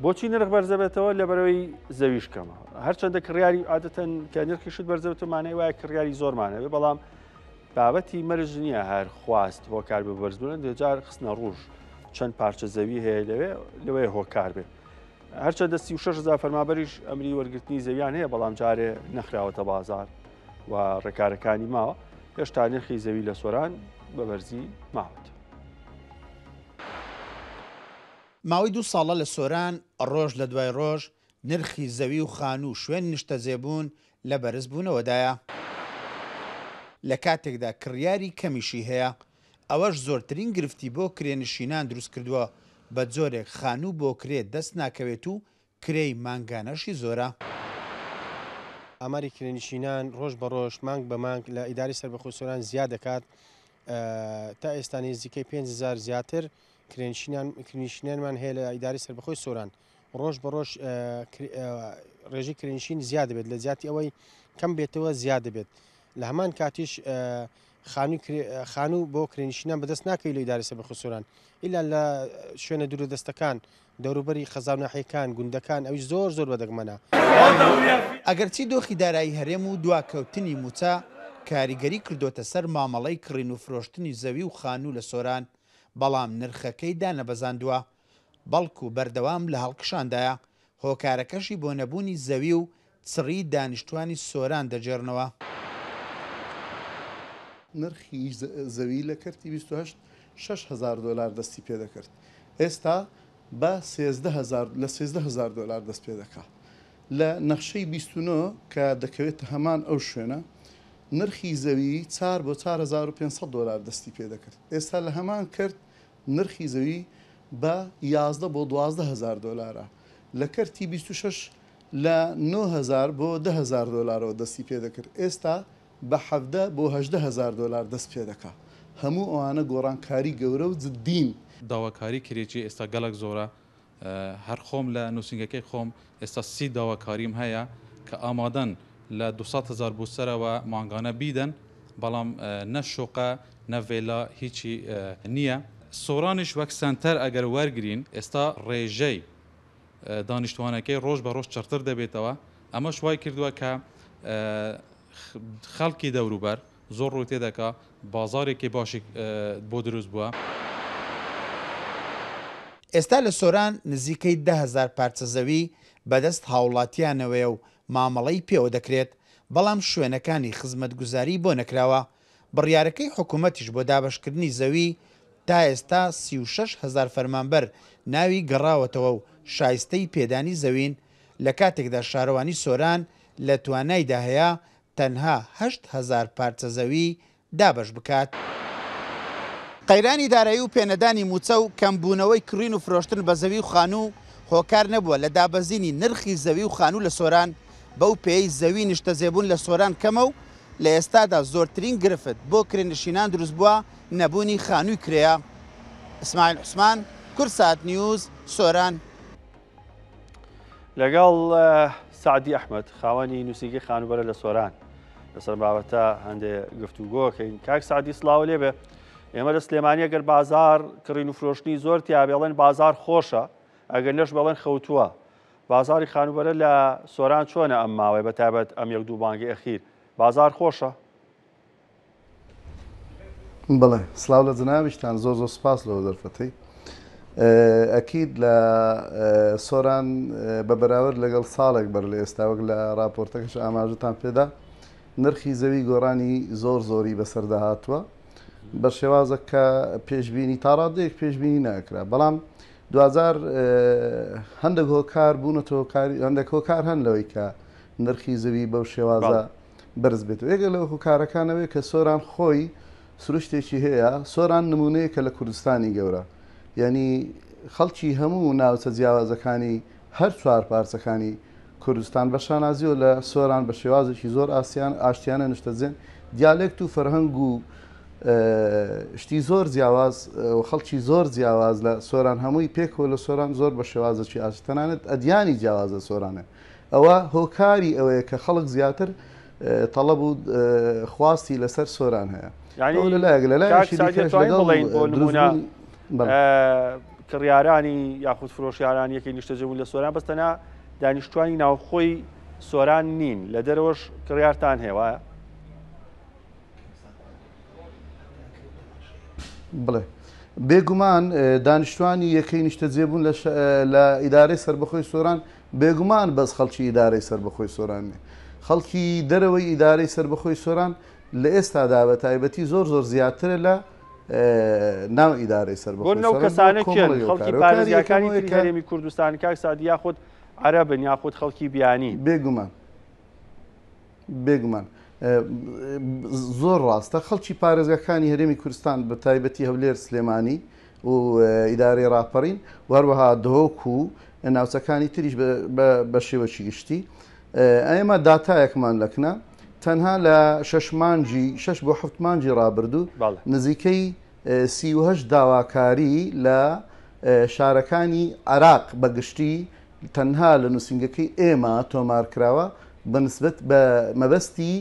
بۆچی نرخ بەرزەبێتەوە لە بەرەوەی زەوی شکەمە هەرچەندە کڕیاری عادەتەن کە نرخی شت بەرزەوێتە مانای وایە کڕیاری زۆرمانەوێ بەڵام بابەتی مەرج نییە هەر خواست هۆکار بە بەرزبوون دەجار خستنە ڕوژ چەند پارچە زەوی هەیە لەوەی هۆکار بێت هەرچەندە 36,000 فەرمابەریش ئەمری وەرگرتنی زەویان هەیە بەڵام جارێ نەخراوەتە بازار و ڕێکارەکانی ماوە هێشتا نرخی زەوی لە سۆران بە بەرزی ماوەت. ماوەی 2 ساڵە لە سۆران ڕۆژ لە دوای ڕۆژ نرخی زەوی و خانوو شوێن نیشتە زێبوون لە بەرزبوونەوەدایە. لە کاتێکدا کڕیاری کەمیشی هەیە ئەوەش زۆرترین گرفتی بۆ کرێنشینان دروست کردووە بە جۆرێک خانوو بۆ کرێت دەست ناکەوێت و کرێی مانگانەشی زۆرە. ئاماری کرێنشینان ڕۆژ بە ڕۆژ مانگ بە مانگ لە ئیداری سەربەخۆی سۆران زیاد دەکات تا ئێستا نزیکەی 5,000 زیاتر کرێنشینانمان هەیە لە ئیداری سەربەخۆی سۆران ڕۆژ بە ڕۆژ ڕێژی کرێنشین زیاد دەبێت لە زیاتی ئەوەی کەم بێتەوە زیاد دەبێت لە هەمان کاتیش خانوو بۆ کرێنشینان بەدەست ناکەوی لە ئیداری سەربەخۆی سۆران ئیلا لە شوێنە دوورودەستەکان دەوروبەری خەزانەحیەکان گوندەکان ئەوی زۆر بەدەگمەنە. ئەگەرچی دۆخی دارایی هەرێم و دواکەوتنی موچە کاریگەری کردوتە سەر مامەڵەی کڕین و فرۆشتنی زەوی و خانوو لە سۆران بەڵام نرخەکەی دانەبەزاندووە بەڵکو بەردەوام لە هەڵکشاندایە هۆکارەکەشی بۆ نەبوونی زەوی و چڕی دانیشتوانی سۆران دەجێڕنەوە. نرخی زەوی لە کەرتی 28 6,000 دلار دەستی پێ دەکرد ئێستا بە 13,000 دلار دەست پێ دەکات. لە نەخشەی 29 کە دەکەوێت هەمان ئەو شوێنە نرخی زەوی 4 بۆ 4,500 دلار دەستی پێ دەکرد ئێستا لە هەمان کرد نرخی زەوی بە 11 بۆ 12,000 دلارە لە کەرتی 26 لە 9,000 بۆ 10,000 دلارەوە دەستی پێ دەکرد ئێستا بە 17 بۆ 18,000 دلار دەست پێ دەکات. هەموو ئەوانە گۆڕانکاری گەورە و جددین. داواکاری کرێکی ئێستا گەلک زۆرە هەر خۆم لە نووسنگەکەی خۆم ئێستا 30 داواکاریم هەیە کە ئامادەن لە 200,000 بۆ سەرەوە مانگانە بیدەن بەڵام نەشۆقە نەڤێلا هیچی نییە. سۆرانیش وەک سنتەر ئەگەر وەرگرین ئێستا ڕێژەی دانیشتوانەکەی ڕۆژ بە ڕۆژ چڕتر دەبێتەوە ئەمە شوای کردووە کە خەڵکی دەوروبەر زۆر ڕووی تێدەکا بازارێکی باشی بۆ دروست بووە. ئێستا لە سۆران نزیکەی 10,000 پارچە زەوی بەدەست هاوڵاتیانەوەیە و مامەڵەی پێوە دەکرێت بەڵام شوێنەکانی خزمەتگوزاری بۆ نەکراوە. بڕیارەکەی حکوومەتیش بۆ دابەشکردنی زەوی تا ئێستا 36,000 فەرمانبەر ناوی گەڕاوەتەوە و شایستەی پێدانی زەوین لە کاتێکدا شارەوانی سۆران لە توانایدا هەیە تەنها 8,000 پارچە زەوی دابەش بکات. قەیرانی دارایی و پێنەدانی موچە و کەمبوونەوەی کڕین و فرۆشتن بە زەوی و خانوو هۆکار نەبووە لە دابەزینی نرخی زەوی و خانوو لە سۆران بەو پێی زەوی نیشتە زێبوون لە سۆران کەمە و لە ئێستادا زۆرترین گرفت بۆ کرێنشینان دروست بووە نەبوونی خانووی کرەیە. ئیسماعیل حوسمان کورسات نیوز سۆران. لەگەڵ سعدی ئەحمەد خاوەنی نووسینگەی خانوبەرە لە سۆران لەسەر بابەتە هەندێک گفتوگۆکەین. کاک سعدی سڵاو لێبێ، ئێمە لە سلێمانی ئەگەر بازار کڕین و فرۆشتنی زۆر تیا بێڵێن بازار خۆشە، ئەگەر نەش بەڵێن خەوتووە. بازاری خانوبەرە لە سۆران چۆنە ئەم ماوەی بەتابەت ئەم یەک دوو بانگی ئەخیر بازار خۆشە؟ بڵێ سلااو لە جناویشتان زۆر زۆر سپاس لەوە دەرفەتەی. ئەکید لە سۆران بە بەراورد لەگەڵ ساڵێک بەر لە ئێستا وەک لە راپۆرتەکەش ئاماژتان پێدا نرخی زەوی گۆڕانی زۆر زۆری بەسەردا هاتووە بە شێوازە کە پێشببینی تا ڕادەیەک پێشببینی ناکرا. بەڵام 2000 هەندێک هۆکار بوونەوە هەندێک هۆکار هەن لەوەی کە نرخی زەوی بەو شێوازە بەرز بێتەوە. یەکە لەو هۆکارەکانەوەی کە سۆران خۆی سروشتێکی هەیە. سۆران نمونەیەکە لە کوردستانی گەورە، یعنی خەڵکی هەموو ناوچە جیاوازەکانی هەر چوار پارچەکانی کوردستان بە شانازیەوە لە سۆران بە شێوازێکی زۆر ئاشتیانە نیشتەجێن دیالێکت و فەرهەنگ و شتی زۆر جیاواز و خەڵکی زۆر جیاواز لە سۆران هەمووی پێکەوە لە سۆران زۆر بە شێوازێکی ئاشتەنانێت ئەدیانی جیاوازە سۆرانە. ئەوە هۆکاری ئەوەیە کە خەڵک زیاتر تەڵەب و خواستی لەسەر سۆران هەیە. کڕیارانی یاخود فرۆشیاران یەکەی نیشتەجێبوون لە سۆران بەستەنا دانیشتوانی ناوخۆی سۆران نین، لە دەرەوەش کڕیارتان هێوایە؟ بڵێ بێگومان دانیشتوانی یەکەی نیشتەجێبوون لە ئیدارەی سەربەخۆی سۆران بێگومان بەس خەڵکی ئیدارەی سەربەخۆی سۆرانێ. خەڵکی دەرەوەی ئیدارەی سەربەخۆی سۆران لە ئێستادا بە تایبەتی زۆر زۆر زیاترە لە ناو ئیدارەی سەربەخۆی سۆران. بۆ نەو کەسانە کێن خەڵکی پارێزیەکانی هەرێمی کوردستان کاک سعدی یاخود عەرەبن یاخود خەڵکی بیانی؟ بێگومان زۆر ڕاستە خەڵکی پارێزگاکانی هەرێمی کوردستان بە تایبەتی هەولێر سلێمانی و ئیدارەی ڕاپەڕین و هەروەها دهۆک و ناوچەکانی تریش بە شێوەی گشتی. ئێمە داتایەکمان لەکنە تەنها لە 6 بۆ 7 مانجی ڕابردوو نزیکەی 38 داواکاری لە شارەکانی عێراق بەگشتی تەنها لە نووسنگەکەی ئێمە تۆمارکراوە بەنسبەت بە مەبەستی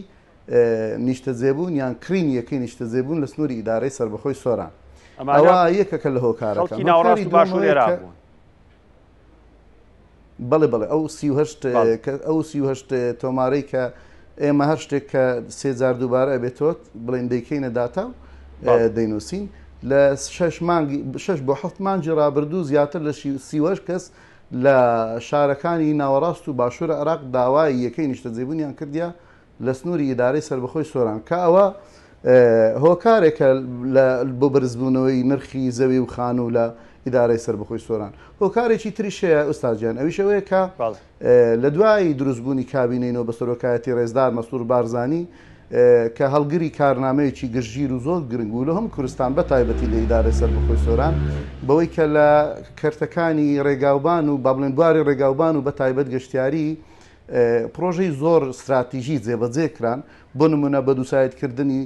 نیشتەجێبوون یان کرین یەکەی نیشتەجێبوون لە سنووری ئیدارەی سەربەخۆی سۆران. ئەوە یەکەکە لە هۆکارەکان بەڵێ ئەو 38 تۆمارەی کە ئێمە هەر شتێک کە 3000 دووبارە ئەبێتۆت بڵێن دەیکەینە داتا و دەینووسین لە 6 بۆ 7 مانجی ڕابردوو زیاتر لە 38 کەس لە شارەکانی ناوەڕاست و باشوورە عێراق داوای یەکەی نیشتەجێبوونیان کردیا لە سنووری ئیدارەی سەربەخۆی سۆران کە ئەوە هۆکارێکە بۆ بەرزبوونەوەی نرخی زەوی و خان و لە ئیدارەی سەربەخۆی سۆران. هۆکارێکی تریشەیە ئوستاجیان ئەویشەوەیە کە لە دوای دروستبوونی کابینەینەوە بە سەرۆکایەتی ڕێزدار مەسوور بارزانی کە هەڵگری کارنامەیەکی گشتگیر و زۆر گرنگ و لە هەم کوردستان بە تایبەتی لە ئیدارەی سەربەخۆی سۆران بەوەی کە لە کەرتەکانی ڕێگاوبان و با بڵێن بواری ڕێگاوبان و بە تایبەت گەشتیاری پرۆژەی زۆر استراتیژی جێبەجێکران بۆ نمونە بە دووسایتکردنی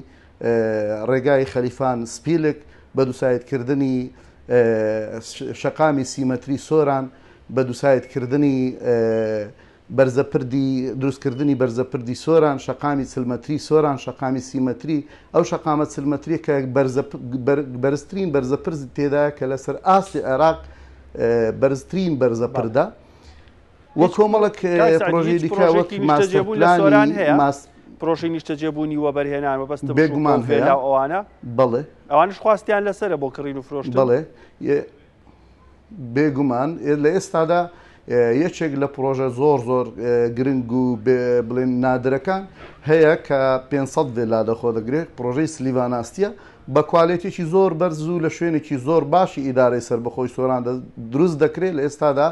ڕێگای خەلیفان سپیلک بە دووسایتکردنی شەقامی سیمەتری سۆران بە دووسایتکردنی بەرزەپردی دروستکردنی بەرزەپردی سۆران شەقامی سلمەتری سۆران شەقامی سیمەتری ئەو شەقامە سلمەتریە کە بەرزترین بەرزەپرز تێدایە کە لەسەر ئاستی عێراق بەرزترین بەرزەپردا وە کۆمەڵک پرۆژەی دیکە وەک پرۆژەی نیشتەجێبوونی وە بەرهێنان وەبەستە بێگومان فێلا ئەوانە بڵێ ئەوانش خواستیان لەسەرە بۆ کڕین و فرۆشتن. بڵێ بێگومان لە ئێستادا یەکێک لە پرۆژە زۆر زۆر گرنگ و بڵێن نادرەکان هەیە کە 500 ڤێلا دەخۆ دەگرێت پرۆژەی سلیڤاناستیە بە کوالێتێکی زۆر بەرز و لە شوێنێکی زۆر باشی ئیدارەی سەربەخۆی سۆران دروست دەکرێت لە ئێستادا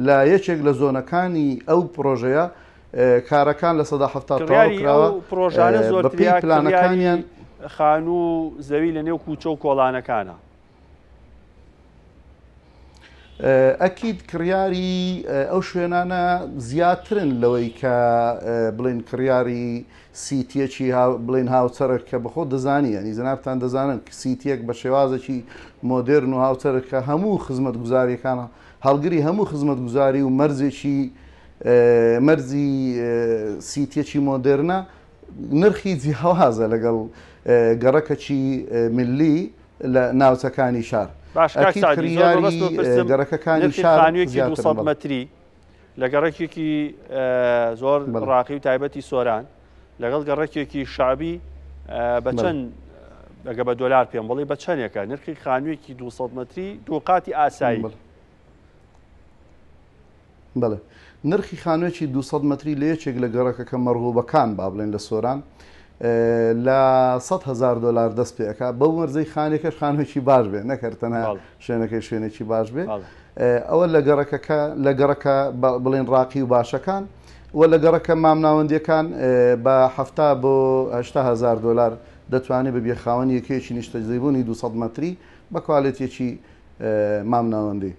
لە یەکێک لە زۆنەکانی ئەو پرۆژەیە کارەکان لە 1970 پرۆژانە زۆر پلانەکانیان خان و زەوی لە نێو کوچە و کۆڵانەکانە. ئەکید کڕیاری ئەو شوێنانە زیاترن لەوەی کە بڵێن کڕیاری سیتیەکی بڵێن هاوچەرە کە بەخۆ دەزانانی ئەنی زەنابتان دەزانن سیتیەک بە شێوازێکی مۆدرن و هاوچەرە کە هەموو خزمەت گوزاریەکانە هەڵگری هەموو خزمەت گوزاری و مەرزێکی مەرزی سیتیەکی مۆدرنە نرخی جیهوازە لەگەڵ گەڕەکەچی ملی لە ناوچەکانی شار باش گەڕەکەەکانی شارخانوویەکی 200 متری لە گەڕێکێکی زۆر ڕاقی و تایبەتی سۆران لەگەڵ گەڕێکێکی شعبی بە چەند ئەگە بە دۆلار پێم بڵێ بە چەندێکە نرخی خانوویەکی 200 متری دووقاتی ئاسایی بڵێ نرخی خانوویەکی 200 متری لە یەکێک لە گەڕەکەکە مەڕغوبەکان با بڵێن لە سۆران لە 100,000 دلار دەست پێەکە بەو وەرزەی خانێکەش خانوویەکی باش بێ نەکردتەنە شوێنەکەی شوێنێکی باش بێ ئەوە لە گەڕەکە بڵێن ڕاقی و باشەکان و لە گەڕەکە مامناوەندیەکان بە 70 بۆ 80,000 دلار دەتوانێت بە بێخاوەن یەکەیەکی نیشتەجێبوونی 200 متری بە کوالێتێکی مامناوەندی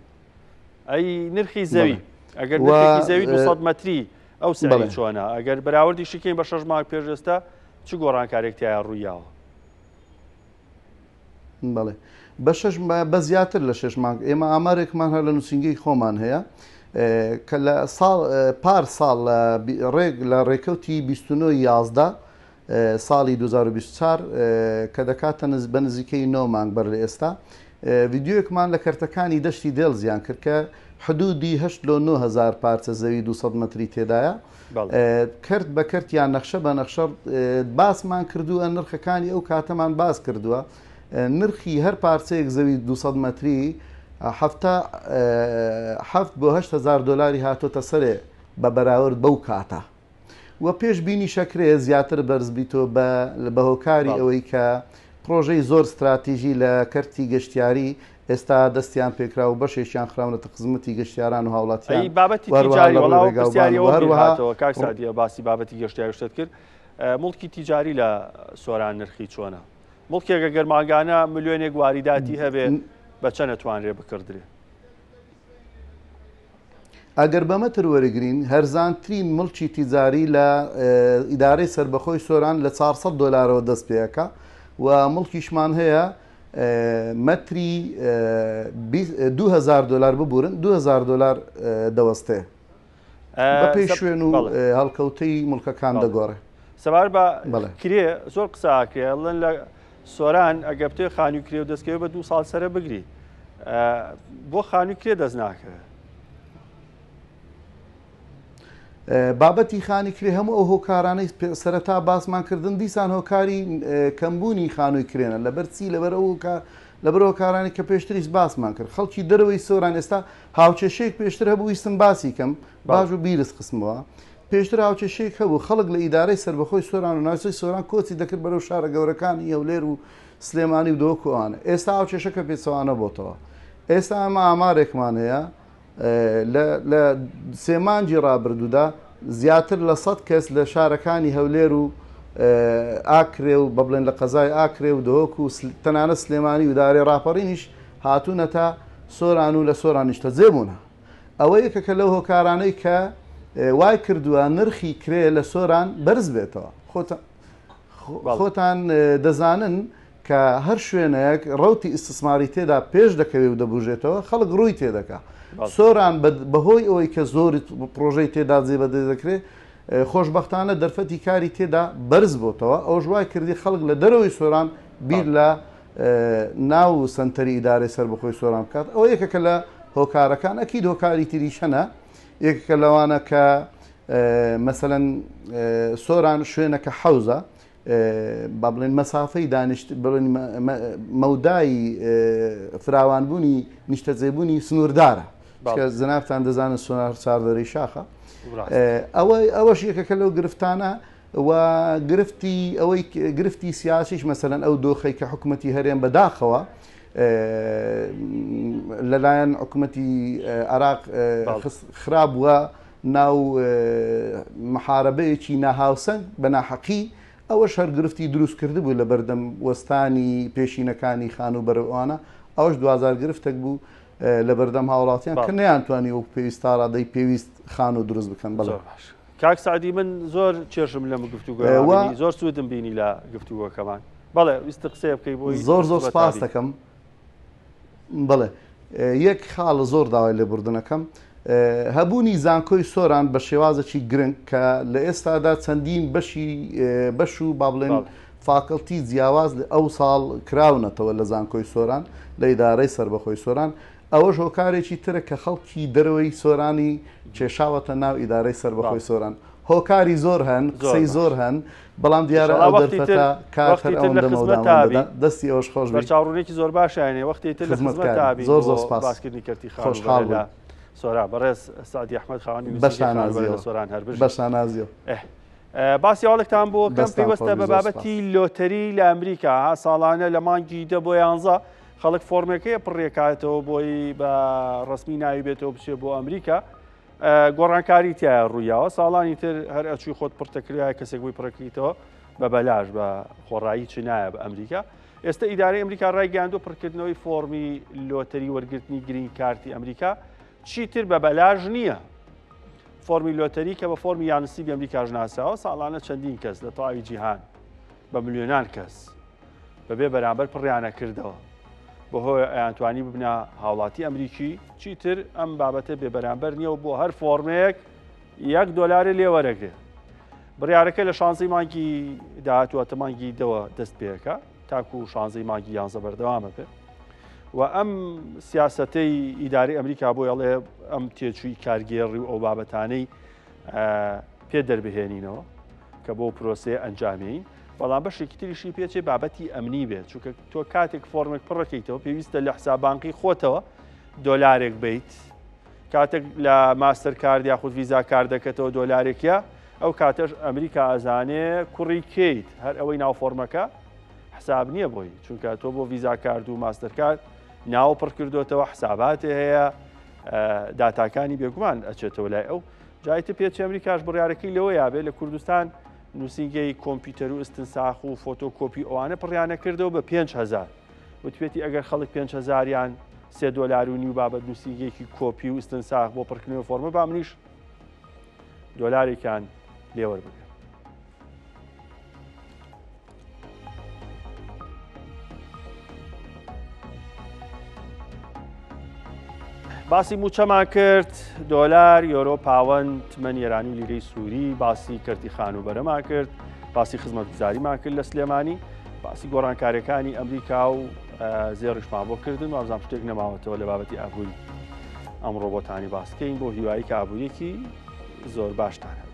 ئەی نرخی زەوی ئەگەر نرخی زەوی 200 متری ئەو سەری چۆنە ئەگەر بەراوردی شکەین بە 6 مانگ پێش ئێستا چ گۆڕانکارێکتیایە ڕوویاوە بەڵێ بە زیاتر لە 6 مانگ ئێمە ئامارێکمان هەر لە نووسنگی خۆمان هەیە کە لە پار ساڵ لە ڕێکەوتی 29/11 ساڵی 2024 کە دەکاتە بە نزیکەی 9 مانگ بەر لە ئێستا ڤیددیۆیەکمان لە کەرتەکانی دەشتی دێڵ زیان کرد کە حدودی 8,000 پارچە زەوی 200 متری تێدایە کرد بە کردیان نەخشە بە نەخشە باسمان کردووە نرخەکانی ئەو کاتەمان باس کردووە نرخی هەر پارچەیەک زەوی 200 متری 7 بۆ 8,000 دلاری هاتۆتە سەرێ بە بەراورد بەو کاتە وە پێش بینی شەکرێ زیاتر بەرزبیتۆ بە هۆکاری ئەوەی کە پرۆژەی زۆر استراتیژی لە کەرتی گەشتیاری ئێستا دەستیان پێکرا و بەشێکیان خراونەتە خزمەتی گەشتیاران و هاوڵاتیان بابەتی تیجاری وەڵاوەپرسیاریەوە کاک سعدیە باسی بابەتی گەشتیاری شتت کرد مڵکی تیجاری لە سۆران نرخی چۆنە مڵکێکە گەرماگانە ملیۆنێک واریداتی هەبێ بە چەند نەتوانرێ بکردرێ ئەگەر بەمەتر وەرەگرین هەرزانترین مڵکی تیجاری لە ئیدارەی سربەخۆی سۆران لە 400 دلارەوە دەست پێەکە و مڵکیشمان هەیە مەتری 2,000 دلار ببورن 2,000 دلار دەوەستێ بە پێی شوێن و هەڵکەوتەی مڵکەکان دەگۆڕێ سەبار بە کرێ زۆر قساکرێ لەن لە سۆران ئەگە بتێ خانووی کرێ و دەستکەوێت بە 2 ساڵ سەرە بگری بۆ خانووی کرێ دەست ناکەوێت بابەتی خانی کرێ هەموو ئەو هۆکارانەی سەرەتا باسمان کردن دیسان هۆکاری کەمبوونی خانووی کرێنە لەبەر چی لەبەر هۆکارانی کە پێشتریش باسمان کرد خەڵکی دەرەوەی سۆران ئێستا هاوچێشەیەک پێشتر هەبوو ویستم باسی کەم باش و بیرس قسمەوە پێشتر هاوچێشەیەک هەبوو خەڵک لە ئیدارەی سربەخۆی سۆران و ناوچەی سۆران کۆچی دەکرد بەرەو شارە گەورەکانی هەولێر و سلێمانی و دۆکوانە ئێستا هاوچێشەکە پێچەوانە بۆتەوە ئێستا ئەمە ئامارێکمان هەیە لە سێمانجی ڕابردوودا زیاتر لە 100 کەس لە شارەکانی هەولێر و ئاکرێ و بەبڵێن لە قەزای ئاکرێ و دۆک و تەنانە سلێمانی و دارێ ڕاپەڕینیش هاتوونە تا سۆران و لە سۆرانیشتە جێبوونە ئەوە یەکەکە لەو هۆکارانەی کە وای کردووە نرخی کرێ لە سۆران بەرز بێتەوە خۆتان دەزانن کە هەر شوێنەیەک ڕەوتی ئیستثماری تێدا پێش دەکەوێت و دەبژێتەوە خەڵک ڕووی تێدەکات سۆران بەهۆی ئەوەی کە زۆری پرۆژەی تێدا جێبەدە دەکرێت خۆشببختانە دەرفەتی کاری تێدا بەرز بۆتەوە ئەو ژوای کردی خەڵک لە دەرەوەی سۆران بیر لە ناو سنتەری ئیدارەی سەربەخۆی سۆران بکات ئەوە یەکەکە لە هۆکارەکان ئەکید هۆکاری تریشەنە یەکەکە لەوانە کە مەسەلەن سۆران شوێنەکە حەوزە با بڵێن مەسافەی دانیشت بڵێن مەودای فراوانبوونی نیشتەجێبوونی سنووردارە زنافتان دەزانن سۆنار چاردەرەی شاخە ئەوەش یەکەکە لەو گرفتانە و گرفتی سیاسیش مەسەلەن ئەو دۆخەی کە حکوومەتی هەرێم بەداخەوە لەلایەن حکوومەتی عێراق خراپ بووە ناو محارەبەیەکی ناهاوسەنگ بە ناحەقی ئەوەش هەر گرفتی دروست کرده بوو لە بەردەم وەستانی پێشینەکانی خان و بەرەوانە ئەوەش 2000 گرفتێک بوو لە بەردەم هاوڵاتیان کە نەیانتوانی وەک پێویستاڕادەی پێویست خان و دروست بکەن بەڵێ کاک سعدی من زۆر چێشم لەمە گفتوگۆ زۆر سوودم بینی لە گفتوگۆکەمان بەڵێ ویست قسە بکەی بۆی زۆر سپاس دەکەم بڵێ یەک خاڵە زۆر داوای لێبوردنەکەم هەبوونی زانکۆی سۆران بە شێوازێکی گرنگ کە لە ئێستادا چەندین بەش و با بڵێن فاکەڵتی جیاواز ئەو ساڵ کراونەتەوە لە زانکۆی سۆران لە ئیدارەی سربەخۆی سۆران ئەوەش هۆکارێکی ترە کە خەڵکی دەرەوەی سۆرانی کێشاوەتە ناو ئیدارەی سربەخۆی سۆران هۆکاری زۆر هەن قسەی زۆر هەن بەڵام دیارە ئەو دەرفەتە کار دەستی ئەوش خۆش چاڕوونێکی زۆر باشیانێ وەختی تر لە خزمەت زۆر زۆر سپاس باسکردنی کردی خۆشحاڵ بوو سۆرا بەڕێز سعدی ئەحمەد خاوەنی سۆران هەر بەشانازیۆ باسی هەواڵێکتان بۆ کەم پێوەستە بە بابەتی لۆتەری لە ئەمریکا ساڵانە لە مانگی 10 بۆ 11 خەڵک فۆرمەکەی پڕێکاتەوە بۆی بە ڕسمی ناوی بێتەوە بچێت بۆ ئەمریکا گۆڕانکاری تایە ڕوویاوە ساڵانی تر هەر ئەچوی خۆت پڕتەکرای کەسێک بووی پڕەکەیتەوە بە بەلاش بە خۆڕایی چ نایە بە ئەمریکا ئێستا ئیدارەی ئەمریکا ڕایگەیاندووە پڕکردنەوەی فۆرمی لۆتەری وەرگرتنی گرین کارتی ئەمریکا چیتر بە بەلاژ نییە فۆرمی لۆتەری کە بە فۆرمی یانسی ئەمریکاژ ناساوە ساڵانە چەندین کەس لە تەواوی جیهان بە ملیۆنان کەس بەبێ بەرامبەر پڕیانە کردەوە بەهۆی ئەیانتوانی ببنە هاوڵاتی ئەمریکی چیتر ئەم بابەتە بێ بەرامبەر نییە و بۆ هەر فۆرمەیەک $1 لێ وەرەگرێت بڕیارەکە لە 16 مانگی داهاتووەتە مانگی دەوە دەست پێەکە تاکو و 16 مانگی 11 بەردەوامە پێ و ئەم سیاسەتەی ئیداری ئەمریکا بۆ ئەڵێ ئەم تێچووی کارگێڕی و ئەو بابەتانەی پێ دەربهێنینەوە کە بۆ پرۆسەیە ئەنجامین بەڵام بەشێکی تریشی پێچێ بابەتی ئەمنی بێت چونکە تۆ کاتێک فۆرمێک پڕەکەیتەوە پێویستە لە حسابانقی خۆتەوە $1 بیت کاتێک لە ماستەر کارد یاخود ویزا کار دەکەتەوە $1 ئەو کاتەش ئەمریکا ئەزانێ کوڕی کەیت هەر ئەوەی ناو فۆرمەکە حساب نییە بۆی چونکە تۆ بۆ ویزا کارد و ماستەر کارد ناو پڕ کردوتەوە حساباتێ هەیە داتاکانی بێگومان ئەچێتەوە لای ئەو جایتە پێچ ئەمریکاش بڕیارەکەی لەوە یابێ لە کوردستان نووسینگەی کۆمپیوتەر و ئستنساخ و فۆتۆکۆپی ئەوانە پڕیانە کردەوە بە 5,000 وتوێتی ئەگەر خەڵک 5,000یان $3.5 بابەت نووسینگەیەکی کۆپی و ئستنساخ بۆ پڕکردنەوەی فۆرمە با منیش $1 لێوەربگرن. باسی موچەمان کرد $، یۆرۆ، پاوەند، تمەن ئێرانی و لیرەی سووری، باسی کردی خانوبەرەمان کرد، باسی خزمەتگوزاریمان کرد لە سلێمانی، باسی گۆڕانکاریەکانی ئەمریکا و زێڕشمان بۆ کردن و ئەمزان شتێک نەماوەتەوە لە بابەتی ئابووری ئەمڕۆ بۆتانی باسکەین بۆ هیوایی کە ئابووریەکی زۆر باشتانە.